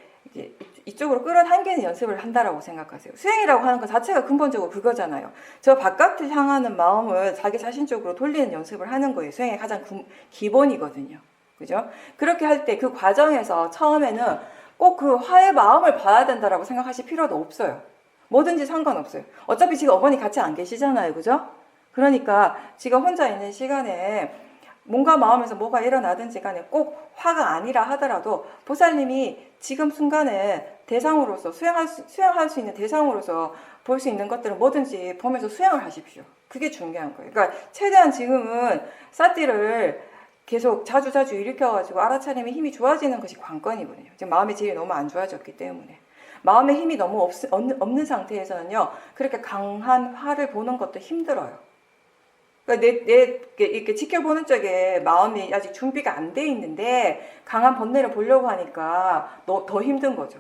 이쪽으로 끌어당기는 연습을 한다라고 생각하세요. 수행이라고 하는 것 자체가 근본적으로 그거잖아요. 저 바깥을 향하는 마음을 자기 자신 쪽으로 돌리는 연습을 하는 거예요. 수행의 가장 기본이거든요. 그죠? 그렇게 할 때 그 과정에서 처음에는 꼭 그 화의 마음을 봐야 된다라고 생각하실 필요도 없어요. 뭐든지 상관없어요. 어차피 지금 어머니 같이 안 계시잖아요. 그죠? 그러니까 지금 혼자 있는 시간에 뭔가 마음에서 뭐가 일어나든지 간에 꼭 화가 아니라 하더라도 보살님이 지금 순간에 대상으로서 수행할 수 있는 대상으로서 볼 수 있는 것들은 뭐든지 보면서 수행을 하십시오. 그게 중요한 거예요. 그러니까 최대한 지금은 사띠를 계속 자주 일으켜가지고 알아차림의 힘이 좋아지는 것이 관건이거든요. 지금 마음의 질이 너무 안 좋아졌기 때문에. 마음의 힘이 너무 없는 상태에서는요, 그렇게 강한 화를 보는 것도 힘들어요. 그러니까 이렇게 지켜보는 쪽에 마음이 아직 준비가 안 돼 있는데, 강한 번뇌를 보려고 하니까 더 힘든 거죠.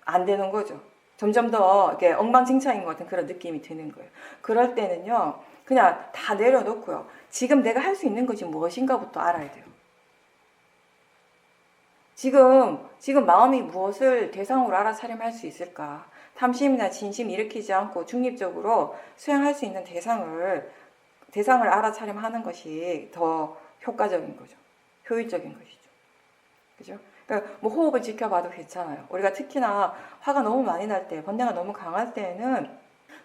안 되는 거죠. 점점 더 이렇게 엉망진창인 것 같은 그런 느낌이 드는 거예요. 그럴 때는요, 그냥 다 내려놓고요. 지금 내가 할 수 있는 것이 무엇인가부터 알아야 돼요. 지금 마음이 무엇을 대상으로 알아차림할 수 있을까? 탐심이나 진심 일으키지 않고 중립적으로 수행할 수 있는 대상을 알아차림하는 것이 더 효과적인 거죠. 효율적인 것이죠. 그죠? 그러니까 뭐 호흡을 지켜봐도 괜찮아요. 우리가 특히나 화가 너무 많이 날 때, 번뇌가 너무 강할 때는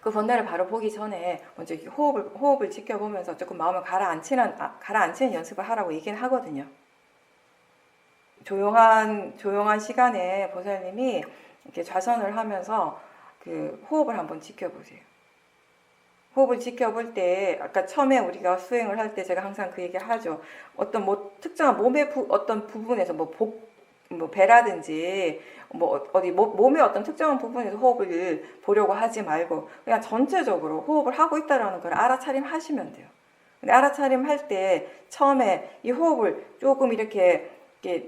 그 번뇌를 바로 보기 전에 먼저 호흡을 지켜보면서 조금 마음을 가라앉히는 연습을 하라고 얘기는 하거든요. 조용한 시간에 보살님이 이렇게 좌선을 하면서 그 호흡을 한번 지켜보세요. 호흡을 지켜볼 때, 아까 처음에 우리가 수행을 할 때 제가 항상 그 얘기를 하죠. 어떤 뭐 특정한 몸의 어떤 부분에서 뭐 배라든지 몸의 어떤 특정한 부분에서 호흡을 보려고 하지 말고 그냥 전체적으로 호흡을 하고 있다라는 걸 알아차림 하시면 돼요. 근데 알아차림 할 때 처음에 이 호흡을 조금 이렇게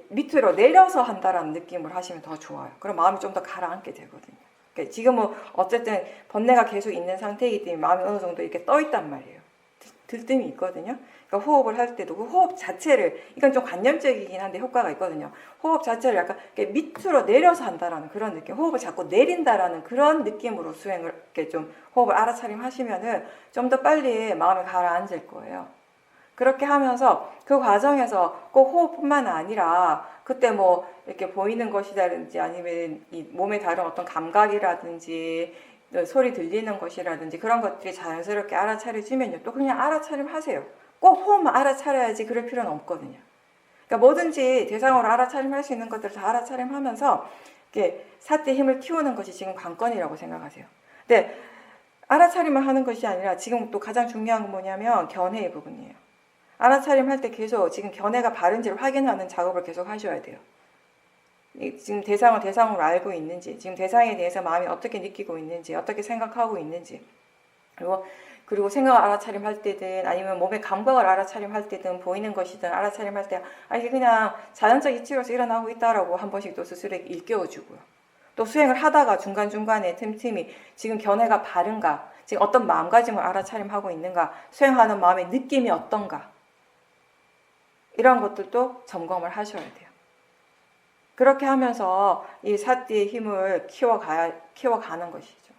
밑으로 내려서 한다라는 느낌을 하시면 더 좋아요. 그럼 마음이 좀 더 가라앉게 되거든요. 그러니까 지금은 어쨌든 번뇌가 계속 있는 상태이기 때문에 마음이 어느 정도 이렇게 떠 있단 말이에요. 들뜸이 있거든요. 그러니까 호흡을 할 때도 그 호흡 자체를, 이건 좀 관념적이긴 한데 효과가 있거든요. 호흡 자체를 약간 이렇게 밑으로 내려서 한다라는 그런 느낌, 호흡을 자꾸 내린다라는 그런 느낌으로 수행을 이렇게 좀 호흡을 알아차림하시면은 좀 더 빨리 마음이 가라앉을 거예요. 그렇게 하면서 그 과정에서 꼭 호흡뿐만 아니라 그때 뭐 이렇게 보이는 것이라든지 아니면 이 몸의 다른 어떤 감각이라든지 소리 들리는 것이라든지 그런 것들이 자연스럽게 알아차려지면요, 또 그냥 알아차림 하세요. 꼭 호흡만 알아차려야지 그럴 필요는 없거든요. 그러니까 뭐든지 대상으로 알아차림할 수 있는 것들을 다 알아차림하면서 이렇게 사띠의 힘을 키우는 것이 지금 관건이라고 생각하세요. 근데 알아차림을 하는 것이 아니라 지금 또 가장 중요한 건 뭐냐면 견해의 부분이에요. 알아차림할 때 계속 지금 견해가 바른지를 확인하는 작업을 계속 하셔야 돼요. 지금 대상을 대상으로 알고 있는지, 지금 대상에 대해서 마음이 어떻게 느끼고 있는지, 어떻게 생각하고 있는지, 그리고 생각을 알아차림할 때든 아니면 몸의 감각을 알아차림할 때든 보이는 것이든 알아차림할 때 이게 그냥 자연적 이치로서 일어나고 있다라고 한 번씩 또 스스로에게 일깨워주고요. 또 수행을 하다가 중간중간에 틈틈이 지금 견해가 바른가, 지금 어떤 마음가짐을 알아차림하고 있는가, 수행하는 마음의 느낌이 어떤가, 이런 것들도 점검을 하셔야 돼요. 그렇게 하면서 이 사띠의 힘을 키워가는 것이죠.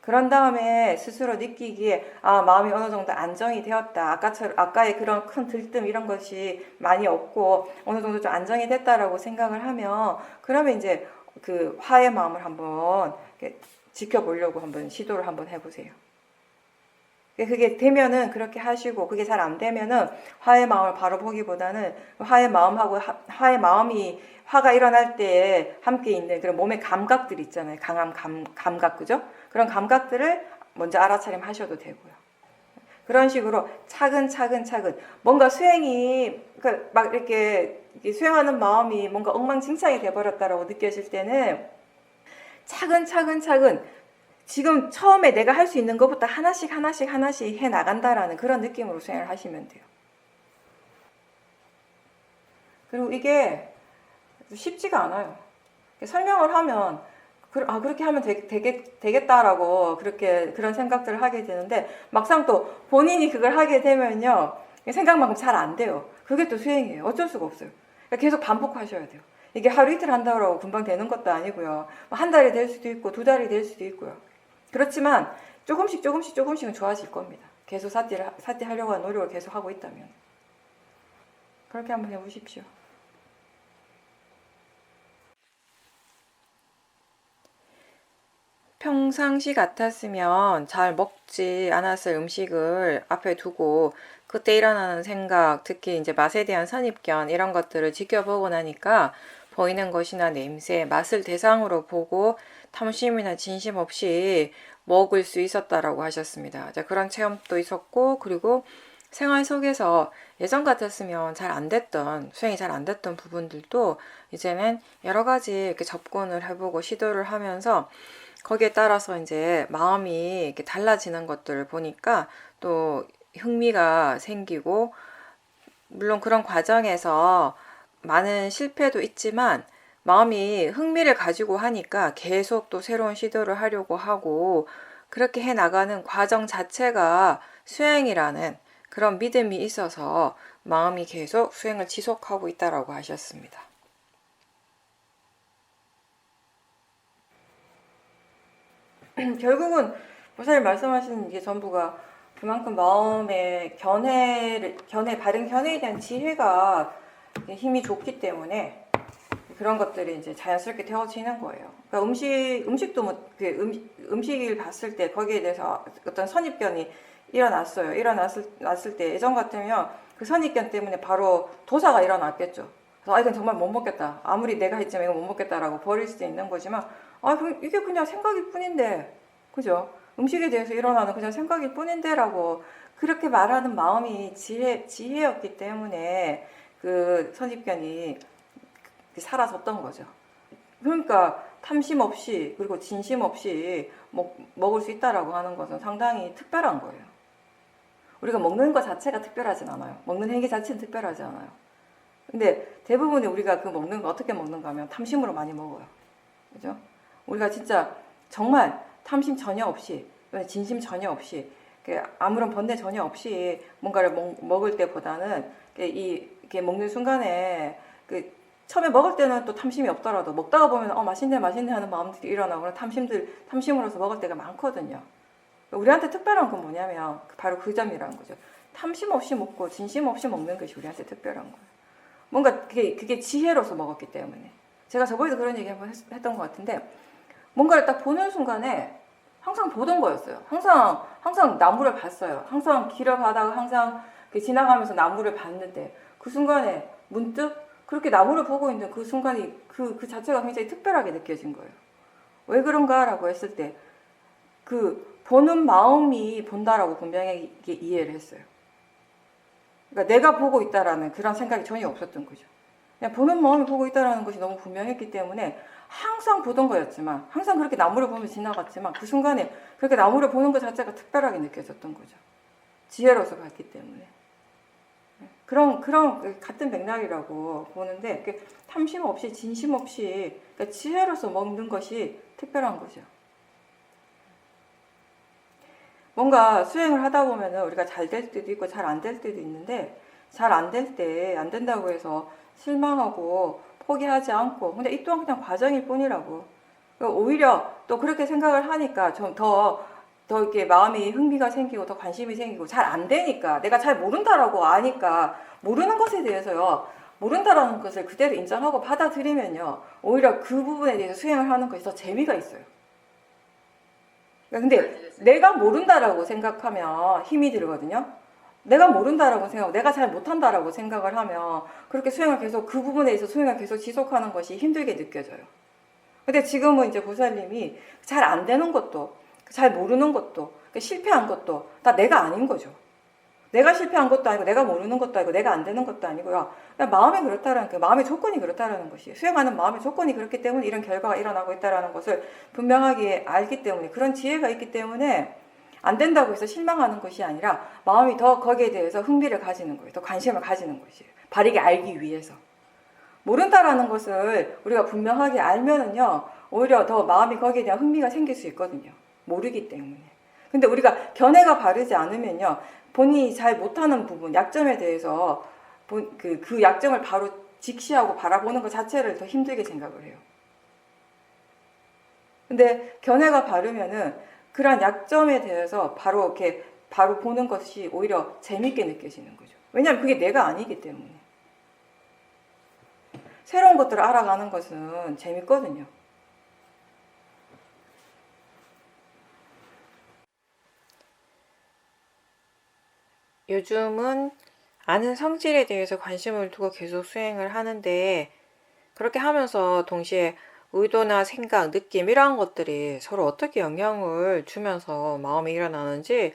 그런 다음에 스스로 느끼기에 마음이 어느 정도 안정이 되었다. 아까의 그런 큰 들뜸 이런 것이 많이 없고 어느 정도 좀 안정이 됐다라고 생각을 하면, 그러면 이제 그 화의 마음을 한번 지켜보려고 한번 시도를 한번 해보세요. 그게 되면은 그렇게 하시고, 그게 잘 안 되면은 화의 마음을 바로 보기보다는 화의 마음하고 화가 일어날 때에 함께 있는 그런 몸의 감각들 있잖아요. 강한 감각, 그죠? 그런 감각들을 먼저 알아차림 하셔도 되고요. 그런 식으로 차근차근 뭔가 수행이 막 이렇게 수행하는 마음이 뭔가 엉망진창이 돼버렸다라고 느껴질 때는 차근 지금 처음에 내가 할 수 있는 것부터 하나씩 해 나간다라는 그런 느낌으로 수행을 하시면 돼요. 그리고 이게 쉽지가 않아요. 설명을 하면 그렇게 하면 되겠다라고 그런 생각들을 하게 되는데 막상 또 본인이 그걸 하게 되면요. 생각만큼 잘 안 돼요. 그게 또 수행이에요. 어쩔 수가 없어요. 그러니까 계속 반복하셔야 돼요. 이게 하루 이틀 한다고 금방 되는 것도 아니고요. 한 달이 될 수도 있고 2달이 될 수도 있고요. 그렇지만 조금씩은 좋아질 겁니다. 계속 사띠하려고 하는 노력을 계속 하고 있다면. 그렇게 한번 해보십시오. 평상시 같았으면 잘 먹지 않았을 음식을 앞에 두고 그때 일어나는 생각, 특히 이제 맛에 대한 선입견 이런 것들을 지켜보고 나니까 보이는 것이나 냄새, 맛을 대상으로 보고 탐심이나 진심 없이 먹을 수 있었다라고 하셨습니다. 자, 그런 체험도 있었고, 그리고 생활 속에서 예전 같았으면 수행이 잘 안 됐던 부분들도 이제는 여러 가지 이렇게 접근을 해보고 시도를 하면서 거기에 따라서 이제 마음이 이렇게 달라지는 것들을 보니까 또 흥미가 생기고, 물론 그런 과정에서 많은 실패도 있지만 마음이 흥미를 가지고 하니까 계속 또 새로운 시도를 하려고 하고, 그렇게 해 나가는 과정 자체가 수행이라는 그런 믿음이 있어서 마음이 계속 수행을 지속하고 있다라고 하셨습니다. 결국은 보살님 말씀하신 게 전부가 그만큼 마음의 바른 견해에 대한 지혜가 힘이 좋기 때문에 그런 것들이 이제 자연스럽게 되어지는 거예요. 그러니까 음식도 음식을 봤을 때 거기에 대해서 어떤 선입견이 일어났을 때 예전 같으면 그 선입견 때문에 바로 도사가 일어났겠죠. 그래서 이건 정말 못 먹겠다. 아무리 내가 했지만 이건 못 먹겠다라고 버릴 수도 있는 거지만 이게 그냥 생각일 뿐인데, 그죠? 음식에 대해서 일어나는 그냥 생각일 뿐인데라고 그렇게 말하는 마음이 지혜였기 때문에 그 선입견이 사라졌던 거죠. 그러니까 탐심 없이 그리고 진심 없이 먹을 수 있다라고 하는 것은 상당히 특별한 거예요. 우리가 먹는 것 자체가 특별하진 않아요. 먹는 행위 자체는 특별하지 않아요. 근데 대부분이 우리가 그 먹는 거 어떻게 먹는가 하면 탐심으로 많이 먹어요. 그죠? 우리가 진짜 정말 탐심 전혀 없이, 진심 전혀 없이, 아무런 번뇌 전혀 없이 뭔가를 먹을 때보다는 이게 먹는 순간에 처음에 먹을 때는 또 탐심이 없더라도 먹다가 보면 맛있네 하는 마음들이 일어나거나 탐심으로서 먹을 때가 많거든요. 우리한테 특별한 건 뭐냐면 바로 그 점이라는 거죠. 탐심 없이 먹고 진심 없이 먹는 것이 우리한테 특별한 거예요. 뭔가 그게 지혜로서 먹었기 때문에. 제가 저번에도 그런 얘기 한번 했던 것 같은데, 뭔가를 딱 보는 순간에 항상 보던 거였어요. 항상 나무를 봤어요. 항상 길을 가다가 항상 지나가면서 나무를 봤는데 그 순간에 문득 그렇게 나무를 보고 있는 그 순간이 그 자체가 굉장히 특별하게 느껴진 거예요. 왜 그런가라고 했을 때 보는 마음이 본다라고 분명히 이해를 했어요. 그러니까 내가 보고 있다라는 그런 생각이 전혀 없었던 거죠. 그냥 보는 마음이 보고 있다라는 것이 너무 분명했기 때문에 항상 보던 거였지만, 항상 그렇게 나무를 보면서 지나갔지만 그 순간에 그렇게 나무를 보는 것 자체가 특별하게 느껴졌던 거죠. 지혜로서 봤기 때문에. 그런 같은 맥락이라고 보는데, 탐심 없이 진심 없이 그러니까 지혜로서 먹는 것이 특별한 거죠. 뭔가 수행을 하다 보면은 우리가 잘 될 때도 있고 잘 안 될 때도 있는데, 잘 안 될 때 안 된다고 해서 실망하고 포기하지 않고 근데 이 또한 그냥 과정일 뿐이라고. 오히려 또 그렇게 생각을 하니까 좀 더 이렇게 마음이 흥미가 생기고 더 관심이 생기고, 잘 안 되니까 내가 잘 모른다라고 아니까 모르는 것에 대해서요, 모른다라는 것을 그대로 인정하고 받아들이면요, 오히려 그 부분에 대해서 수행을 하는 것이 더 재미가 있어요. 근데 내가 모른다라고 생각하면 힘이 들거든요. 내가 모른다라고 생각하고 내가 잘 못한다라고 생각을 하면 그렇게 그 부분에 있어서 수행을 계속 지속하는 것이 힘들게 느껴져요. 근데 지금은 이제 보살님이 잘 안 되는 것도, 잘 모르는 것도, 실패한 것도 다 내가 아닌 거죠. 내가 실패한 것도 아니고 내가 모르는 것도 아니고 내가 안 되는 것도 아니고요. 마음이 그렇다라는 게, 마음의 조건이 그렇다라는 것이, 수행하는 마음의 조건이 그렇기 때문에 이런 결과가 일어나고 있다라는 것을 분명하게 알기 때문에, 그런 지혜가 있기 때문에 안 된다고 해서 실망하는 것이 아니라 마음이 더 거기에 대해서 흥미를 가지는 거예요. 더 관심을 가지는 것이에요. 바르게 알기 위해서. 모른다라는 것을 우리가 분명하게 알면은요, 오히려 더 마음이 거기에 대한 흥미가 생길 수 있거든요. 모르기 때문에. 근데 우리가 견해가 바르지 않으면요, 본인이 잘 못하는 부분, 약점에 대해서 그 약점을 바로 직시하고 바라보는 것 자체를 더 힘들게 생각을 해요. 근데 견해가 바르면은 그러한 약점에 대해서 바로 이렇게 바로 보는 것이 오히려 재밌게 느껴지는 거죠. 왜냐하면 그게 내가 아니기 때문에. 새로운 것들을 알아가는 것은 재밌거든요. 요즘은 아는 성질에 대해서 관심을 두고 계속 수행을 하는데, 그렇게 하면서 동시에 의도나 생각, 느낌 이러한 것들이 서로 어떻게 영향을 주면서 마음이 일어나는지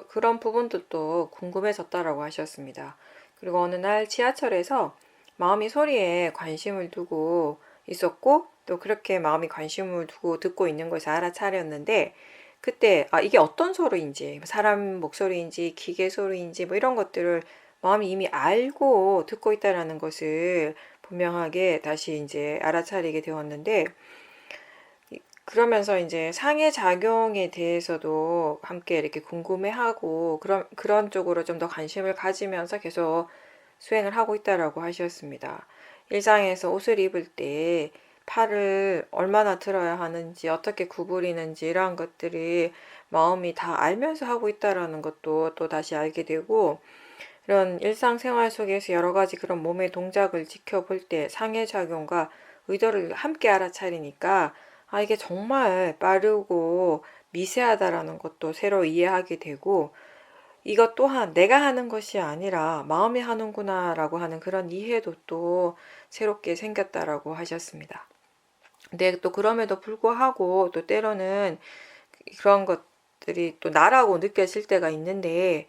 그런 부분들도 궁금해졌다라고 하셨습니다. 그리고 어느 날 지하철에서 마음이 소리에 관심을 두고 있었고, 또 그렇게 마음이 관심을 두고 듣고 있는 것을 알아차렸는데, 그때 이게 어떤 소리인지, 사람 목소리인지 기계 소리인지 뭐 이런 것들을 마음이 이미 알고 듣고 있다라는 것을 분명하게 다시 이제 알아차리게 되었는데, 그러면서 이제 상해작용에 대해서도 함께 이렇게 궁금해하고 그런 쪽으로 좀 더 관심을 가지면서 계속 수행을 하고 있다라고 하셨습니다. 일상에서 옷을 입을 때 팔을 얼마나 들어야 하는지, 어떻게 구부리는지 이러한 것들이 마음이 다 알면서 하고 있다라는 것도 또 다시 알게 되고, 이런 일상생활 속에서 여러 가지 그런 몸의 동작을 지켜볼 때 상해작용과 의도를 함께 알아차리니까 이게 정말 빠르고 미세하다라는 것도 새로 이해하게 되고, 이것 또한 내가 하는 것이 아니라 마음이 하는구나 라고 하는 그런 이해도 또 새롭게 생겼다라고 하셨습니다. 근데 또 그럼에도 불구하고 또 때로는 그런 것들이 또 나라고 느껴질 때가 있는데,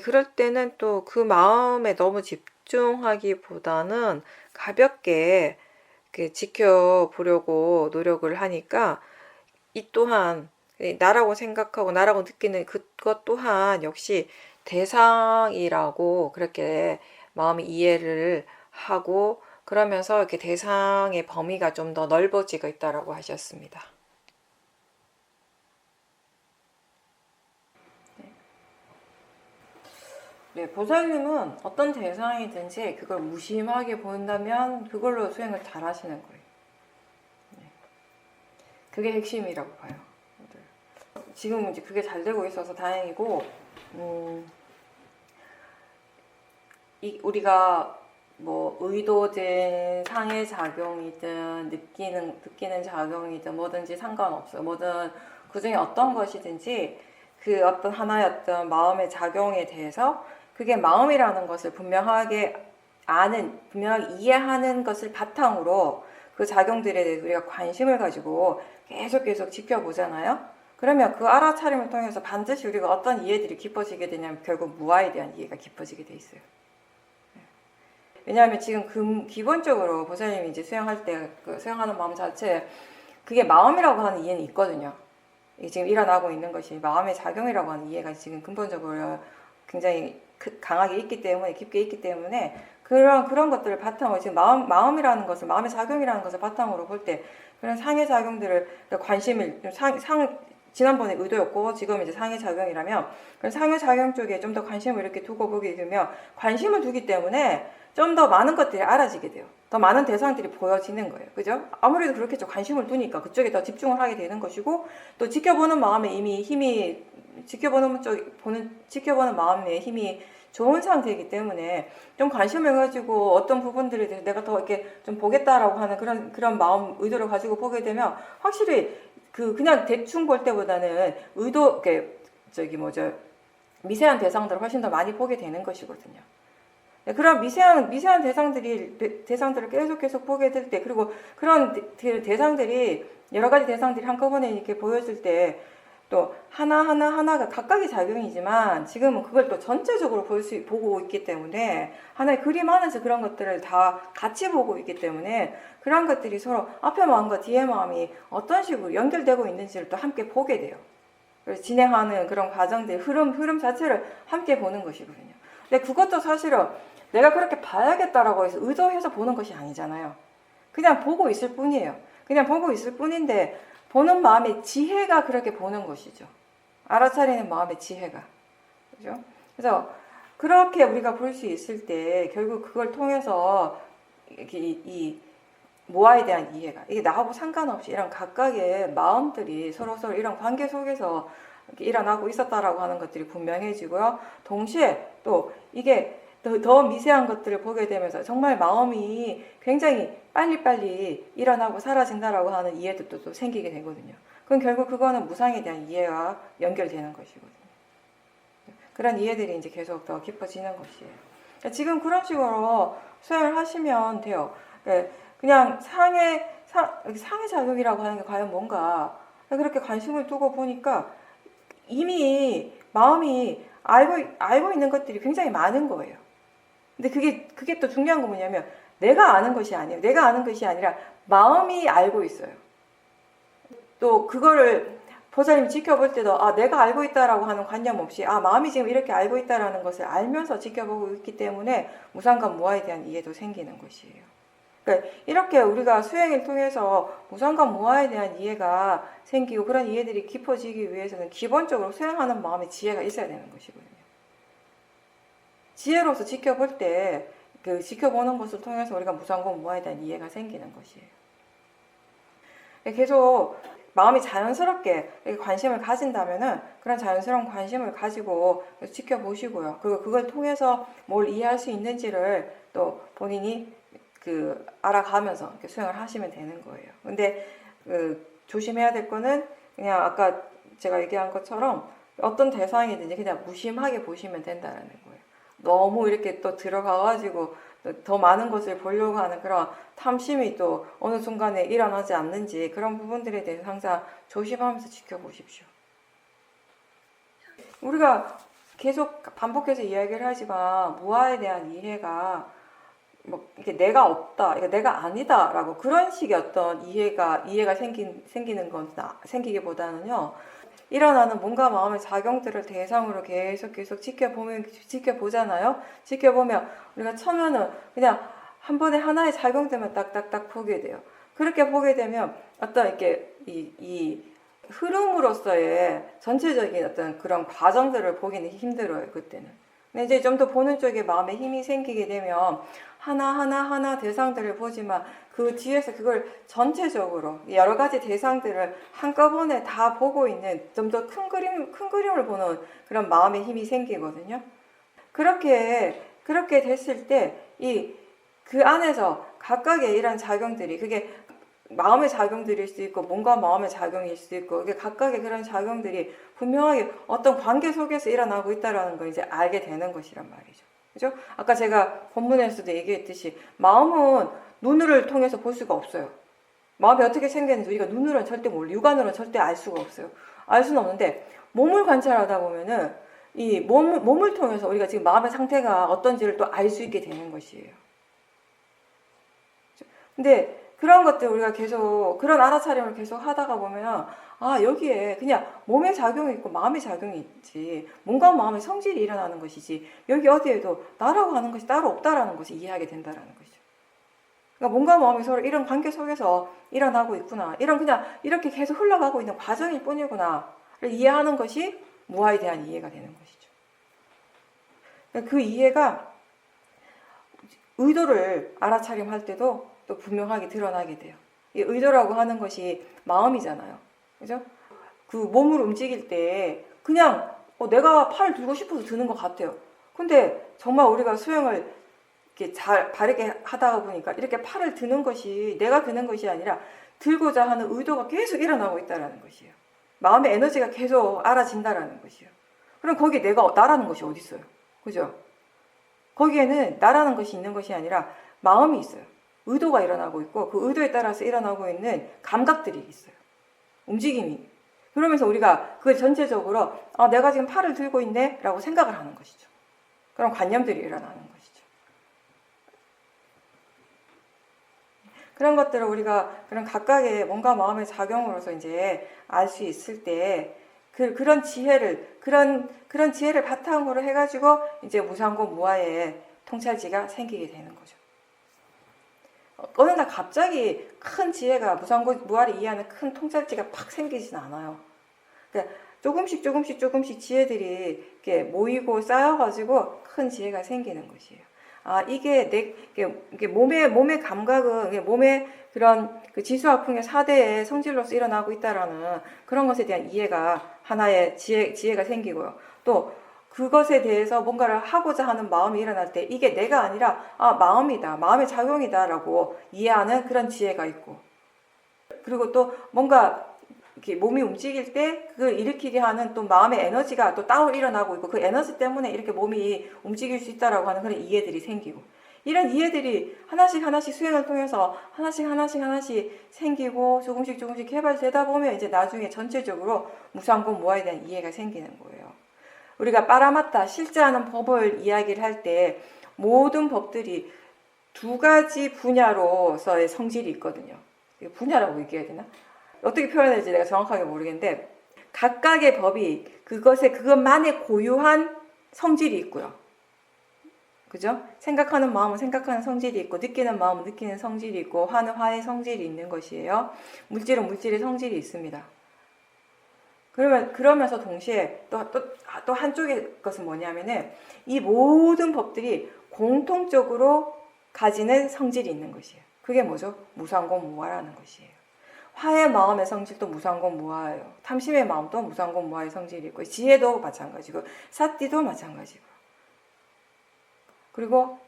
그럴 때는 또 그 마음에 너무 집중하기보다는 가볍게 지켜보려고 노력을 하니까, 이 또한 나라고 생각하고 나라고 느끼는 그것 또한 역시 대상이라고 그렇게 마음이 이해를 하고, 그러면서 이렇게 대상의 범위가 좀 더 넓어지고 있다라고 하셨습니다. 네, 보살님은 어떤 대상이든지 그걸 무심하게 본다면 그걸로 수행을 잘 하시는 거예요. 네. 그게 핵심이라고 봐요. 지금 이제 그게 잘 되고 있어서 다행이고, 우리가 뭐 의도된 상해작용이든 느끼는 작용이든 뭐든지 상관없어요. 뭐든 그 중에 어떤 것이든지 그 어떤 하나의 어떤 마음의 작용에 대해서 그게 마음이라는 것을 분명하게 분명하게 이해하는 것을 바탕으로 그 작용들에 대해서 우리가 관심을 가지고 계속 지켜보잖아요. 그러면 그 알아차림을 통해서 반드시 우리가 어떤 이해들이 깊어지게 되냐면 결국 무아에 대한 이해가 깊어지게 돼 있어요. 왜냐하면 지금 기본적으로 보살님이 이제 수행할 때 수행하는 마음 자체, 그게 마음이라고 하는 이해는 있거든요. 지금 일어나고 있는 것이 마음의 작용이라고 하는 이해가 지금 근본적으로 굉장히 강하게 있기 때문에, 깊게 있기 때문에 그런 것들을 바탕으로 지금 마음이라는 것을, 마음의 작용이라는 것을 바탕으로 볼 때 그런 상해 작용들을 관심을 지난번에 의도였고 지금 이제 상해 작용이라면 그런 상해 작용 쪽에 좀 더 관심을 이렇게 두고 보게 되면, 관심을 두기 때문에 좀 더 많은 것들이 알아지게 돼요. 더 많은 대상들이 보여지는 거예요. 그죠? 아무래도 그렇겠죠. 관심을 두니까 그쪽에 더 집중을 하게 되는 것이고, 또 지켜보는 마음에 이미 힘이, 지켜보는 마음에 힘이 좋은 상태이기 때문에 좀 관심을 가지고 어떤 부분들에 대해서 내가 더 이렇게 좀 보겠다라고 하는 그런 마음, 의도를 가지고 보게 되면 확실히 그냥 대충 볼 때보다는 미세한 대상들을 훨씬 더 많이 보게 되는 것이거든요. 그런 미세한 대상들을 계속 보게 될 때, 그리고 그런 대상들이, 여러 가지 대상들이 한꺼번에 이렇게 보여질 때, 또 하나가 각각의 작용이지만 지금은 그걸 또 전체적으로 보고 있기 때문에, 하나의 그림 안에서 그런 것들을 다 같이 보고 있기 때문에 그런 것들이 서로 앞에 마음과 뒤에 마음이 어떤 식으로 연결되고 있는지를 또 함께 보게 돼요. 그래서 진행하는 그런 과정들, 흐름 자체를 함께 보는 것이거든요. 근데 그것도 사실은 내가 그렇게 봐야겠다라고 해서 의도해서 보는 것이 아니잖아요. 그냥 보고 있을 뿐이에요. 그냥 보고 있을 뿐인데 보는 마음의 지혜가 그렇게 보는 것이죠. 알아차리는 마음의 지혜가. 그죠? 그래서 그렇게 우리가 볼 수 있을 때 결국 그걸 통해서 이 모아에 대한 이해가, 이게 나하고 상관없이 이런 각각의 마음들이 서로서로 이런 관계 속에서 일어나고 있었다라고 하는 것들이 분명해지고요. 동시에 또 이게 더 미세한 것들을 보게 되면서 정말 마음이 굉장히 빨리빨리 일어나고 사라진다라고 하는 이해도 또 생기게 되거든요. 그럼 결국 그거는 무상에 대한 이해와 연결되는 것이거든요. 그런 이해들이 이제 계속 더 깊어지는 것이에요. 지금 그런 식으로 수행을 하시면 돼요. 그냥 상해 작용이라고 하는 게 과연 뭔가 그렇게 관심을 두고 보니까 이미 마음이 알고 있는 것들이 굉장히 많은 거예요. 근데 그게 또 중요한 건 뭐냐면 내가 아는 것이 아니에요. 내가 아는 것이 아니라 마음이 알고 있어요. 또 그거를 보살님이 지켜볼 때도 내가 알고 있다라고 하는 관념 없이 마음이 지금 이렇게 알고 있다라는 것을 알면서 지켜보고 있기 때문에 무상관 무아에 대한 이해도 생기는 것이에요. 그러니까 이렇게 우리가 수행을 통해서 무상관 무아에 대한 이해가 생기고 그런 이해들이 깊어지기 위해서는 기본적으로 수행하는 마음의 지혜가 있어야 되는 것이거든요. 지혜로서 지켜볼 때 지켜보는 것을 통해서 우리가 무상관 무아에 대한 이해가 생기는 것이에요. 계속 마음이 자연스럽게 관심을 가진다면은 그런 자연스러운 관심을 가지고 지켜보시고요. 그리고 그걸 통해서 뭘 이해할 수 있는지를 또 본인이 알아가면서 수행을 하시면 되는 거예요. 근데 조심해야 될 거는 그냥 아까 제가 얘기한 것처럼 어떤 대상이든지 그냥 무심하게 보시면 된다는 거예요. 너무 이렇게 또 들어가가지고 더 많은 것을 보려고 하는 그런 탐심이 또 어느 순간에 일어나지 않는지 그런 부분들에 대해서 항상 조심하면서 지켜보십시오. 우리가 계속 반복해서 이야기를 하지만 무아에 대한 이해가 이게 내가 없다, 이게 내가 아니다라고 그런 식의 어떤 이해가 생기기보다는요. 일어나는 몸과 마음의 작용들을 대상으로 계속 지켜보잖아요. 지켜보면 우리가 처음에는 그냥 한 번에 하나의 작용되면 딱딱딱 보게 돼요. 그렇게 보게 되면 어떤 이렇게 이 흐름으로서의 전체적인 어떤 그런 과정들을 보기는 힘들어요. 그때는. 근데 이제 좀 더 보는 쪽에 마음에 힘이 생기게 되면 하나 대상들을 보지만 그 뒤에서 그걸 전체적으로 여러 가지 대상들을 한꺼번에 다 보고 있는 좀 더 큰 그림을 보는 그런 마음의 힘이 생기거든요. 그렇게 됐을 때 그 안에서 각각의 이런 작용들이 그게 마음의 작용들일 수 있고 몸과 마음의 작용일 수 있고 이게 각각의 그런 작용들이 분명하게 어떤 관계 속에서 일어나고 있다라는 걸 이제 알게 되는 것이란 말이죠. 그죠? 아까 제가 본문에서도 얘기했듯이 마음은 눈을 통해서 볼 수가 없어요. 마음이 어떻게 생겼는지 우리가 눈으로는 절대 몰라요. 육안으로는 절대 알 수가 없어요. 알 수는 없는데 몸을 관찰하다 보면은 이 몸을 통해서 우리가 지금 마음의 상태가 어떤지를 또 알 수 있게 되는 것이에요. 근데 그런 것들 우리가 계속 그런 알아차림을 계속 하다가 보면 여기에 그냥 몸의 작용이 있고 마음의 작용이 있지 몸과 마음의 성질이 일어나는 것이지 여기 어디에도 나라고 하는 것이 따로 없다라는 것을 이해하게 된다라는 것이죠. 그러니까 몸과 마음이 서로 이런 관계 속에서 일어나고 있구나 그냥 이렇게 계속 흘러가고 있는 과정일 뿐이구나를 이해하는 것이 무아에 대한 이해가 되는 것이죠. 그 이해가 의도를 알아차림할 때도 또 분명하게 드러나게 돼요. 이 의도라고 하는 것이 마음이잖아요. 그죠? 그 몸을 움직일 때 그냥 내가 팔을 들고 싶어서 드는 것 같아요. 근데 정말 우리가 수행을 이렇게 잘 바르게 하다가 보니까 이렇게 팔을 드는 것이 내가 드는 것이 아니라 들고자 하는 의도가 계속 일어나고 있다는 것이에요. 마음의 에너지가 계속 알아진다라는 것이에요. 그럼 거기에 내가 나라는 것이 어디 있어요? 그죠? 거기에는 나라는 것이 있는 것이 아니라 마음이 있어요. 의도가 일어나고 있고 그 의도에 따라서 일어나고 있는 감각들이 있어요. 움직임이. 그러면서 우리가 그걸 전체적으로 내가 지금 팔을 들고 있네 라고 생각을 하는 것이죠. 그런 관념들이 일어나는 것이죠. 그런 것들을 우리가 그런 각각의 몸과 마음의 작용으로서 이제 알 수 있을 때 그런 지혜를 바탕으로 해가지고 이제 무상고 무아에 통찰지가 생기게 되는 거죠. 어느 날 갑자기 큰 지혜가 무아를 이해하는 큰 통찰지가 팍 생기진 않아요. 그러니까 조금씩 지혜들이 이렇게 모이고 쌓여가지고 큰 지혜가 생기는 것이에요. 아, 이게 몸의 감각은, 몸의 그런 그 지수화풍의 4대의 성질로서 일어나고 있다라는 그런 것에 대한 이해가 하나의 지혜가 생기고요. 또 그것에 대해서 뭔가를 하고자 하는 마음이 일어날 때 이게 내가 아니라, 아, 마음이다. 마음의 작용이다라고 이해하는 그런 지혜가 있고. 그리고 또 뭔가 이렇게 몸이 움직일 때 그걸 일으키게 하는 또 마음의 에너지가 또 따로 일어나고 있고 그 에너지 때문에 이렇게 몸이 움직일 수 있다라고 하는 그런 이해들이 생기고 이런 이해들이 하나씩 수행을 통해서 하나씩 생기고 조금씩 개발되다 보면 이제 나중에 전체적으로 무상공 무아에 대한 이해가 생기는 거예요. 우리가 빠라마타 실제하는 법을 이야기를 할 때 모든 법들이 두 가지 분야로서의 성질이 있거든요. 분야라고 얘기해야 되나? 어떻게 표현해야 될지 내가 정확하게 모르겠는데 각각의 법이 그것만의 고유한 성질이 있고요. 그죠? 생각하는 마음은 생각하는 성질이 있고 느끼는 마음은 느끼는 성질이 있고 화는 화의 성질이 있는 것이에요. 물질은 물질의 성질이 있습니다. 그러면서 동시에 또 한쪽의 것은 뭐냐면은 이 모든 법들이 공통적으로 가지는 성질이 있는 것이에요. 그게 뭐죠? 무상공 무아라는 것이에요. 화의 마음의 성질도 무상공 무아예요. 탐심의 마음도 무상공 무아의 성질이 있고 지혜도 마찬가지고 사띠도 마찬가지고 그리고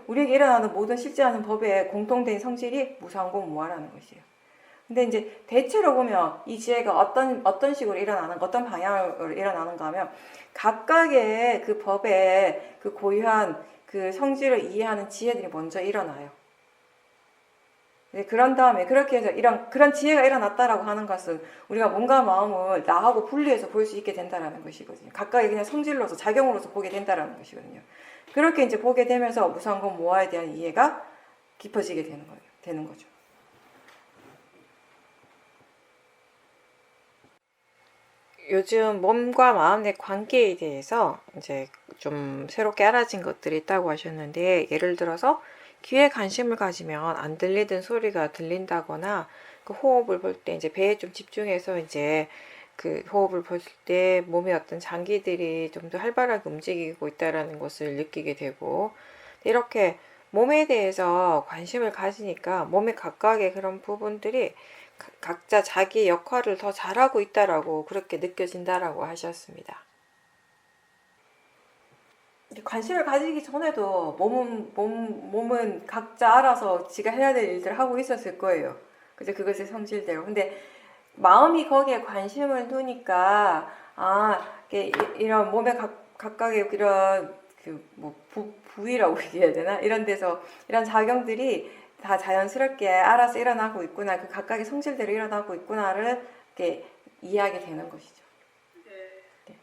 우리에게 일어나는 모든 실제하는 법의 공통된 성질이 무상공 무아라는 것이에요. 근데 이제 대체로 보면 이 지혜가 어떤 식으로 어떤 방향으로 일어나는가 하면 각각의 그 법의 그 고유한 그 성질을 이해하는 지혜들이 먼저 일어나요. 그런 다음에 그렇게 해서 그런 지혜가 일어났다라고 하는 것은 우리가 몸과 마음을 나하고 분리해서 볼 수 있게 된다라는 것이거든요. 각각의 그냥 성질로서 작용으로서 보게 된다라는 것이거든요. 그렇게 이제 보게 되면서 무상공 무아에 대한 이해가 깊어지게 되는 거죠. 요즘 몸과 마음의 관계에 대해서 이제 좀 새롭게 알아진 것들이 있다고 하셨는데 예를 들어서 귀에 관심을 가지면 안 들리던 소리가 들린다거나 그 호흡을 볼 때 이제 배에 좀 집중해서 이제 그 호흡을 볼 때 몸의 어떤 장기들이 좀 더 활발하게 움직이고 있다라는 것을 느끼게 되고 이렇게 몸에 대해서 관심을 가지니까 몸의 각각의 그런 부분들이 각자 자기 역할을 더 잘하고 있다라고 그렇게 느껴진다라고 하셨습니다. 관심을 가지기 전에도 몸은 각자 알아서 지가 해야 될 일들을 하고 있었을 거예요. 그죠? 그것의 성질대로. 근데 마음이 거기에 관심을 두니까 이런 몸의 각각의 이런 부위라고 얘기해야 되나? 이런 데서 이런 작용들이 다 자연스럽게 알아서 일어나고 있구나. 그 각각의 성질대로 일어나고 있구나를 이렇게 이해하게 되는 것이죠. 네.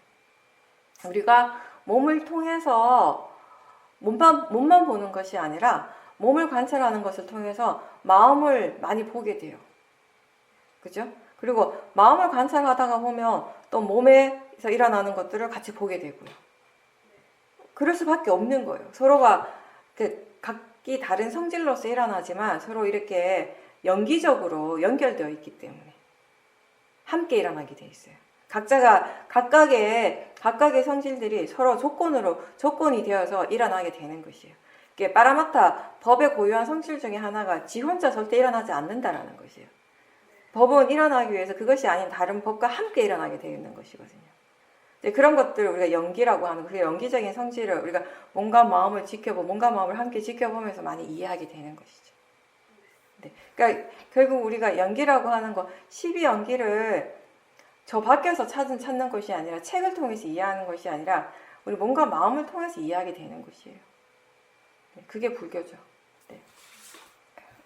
우리가 몸을 통해서 몸만 보는 것이 아니라 몸을 관찰하는 것을 통해서 마음을 많이 보게 돼요. 그죠? 그리고 마음을 관찰하다가 보면 또 몸에서 일어나는 것들을 같이 보게 되고요. 그럴 수밖에 없는 거예요. 서로가 각기 다른 성질로서 일어나지만 서로 이렇게 연기적으로 연결되어 있기 때문에 함께 일어나게 돼 있어요. 각각의 성질들이 서로 조건이 되어서 일어나게 되는 것이에요. 이게 빠라마타 법의 고유한 성질 중에 하나가 지 혼자 절대 일어나지 않는다라는 것이에요. 법은 일어나기 위해서 그것이 아닌 다른 법과 함께 일어나게 되어 있는 것이거든요. 그런 것들을 우리가 연기라고 하는 그 연기적인 성질을 우리가 몸과 마음을 함께 지켜보면서 많이 이해하게 되는 것이죠. 네. 그러니까 결국 우리가 연기라고 하는 거 12연기를 저 밖에서 찾는 것이 아니라 책을 통해서 이해하는 것이 아니라 우리 몸과 마음을 통해서 이해하게 되는 것이에요. 네. 그게 불교죠. 네.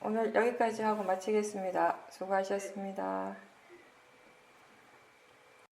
오늘 여기까지 하고 마치겠습니다. 수고하셨습니다.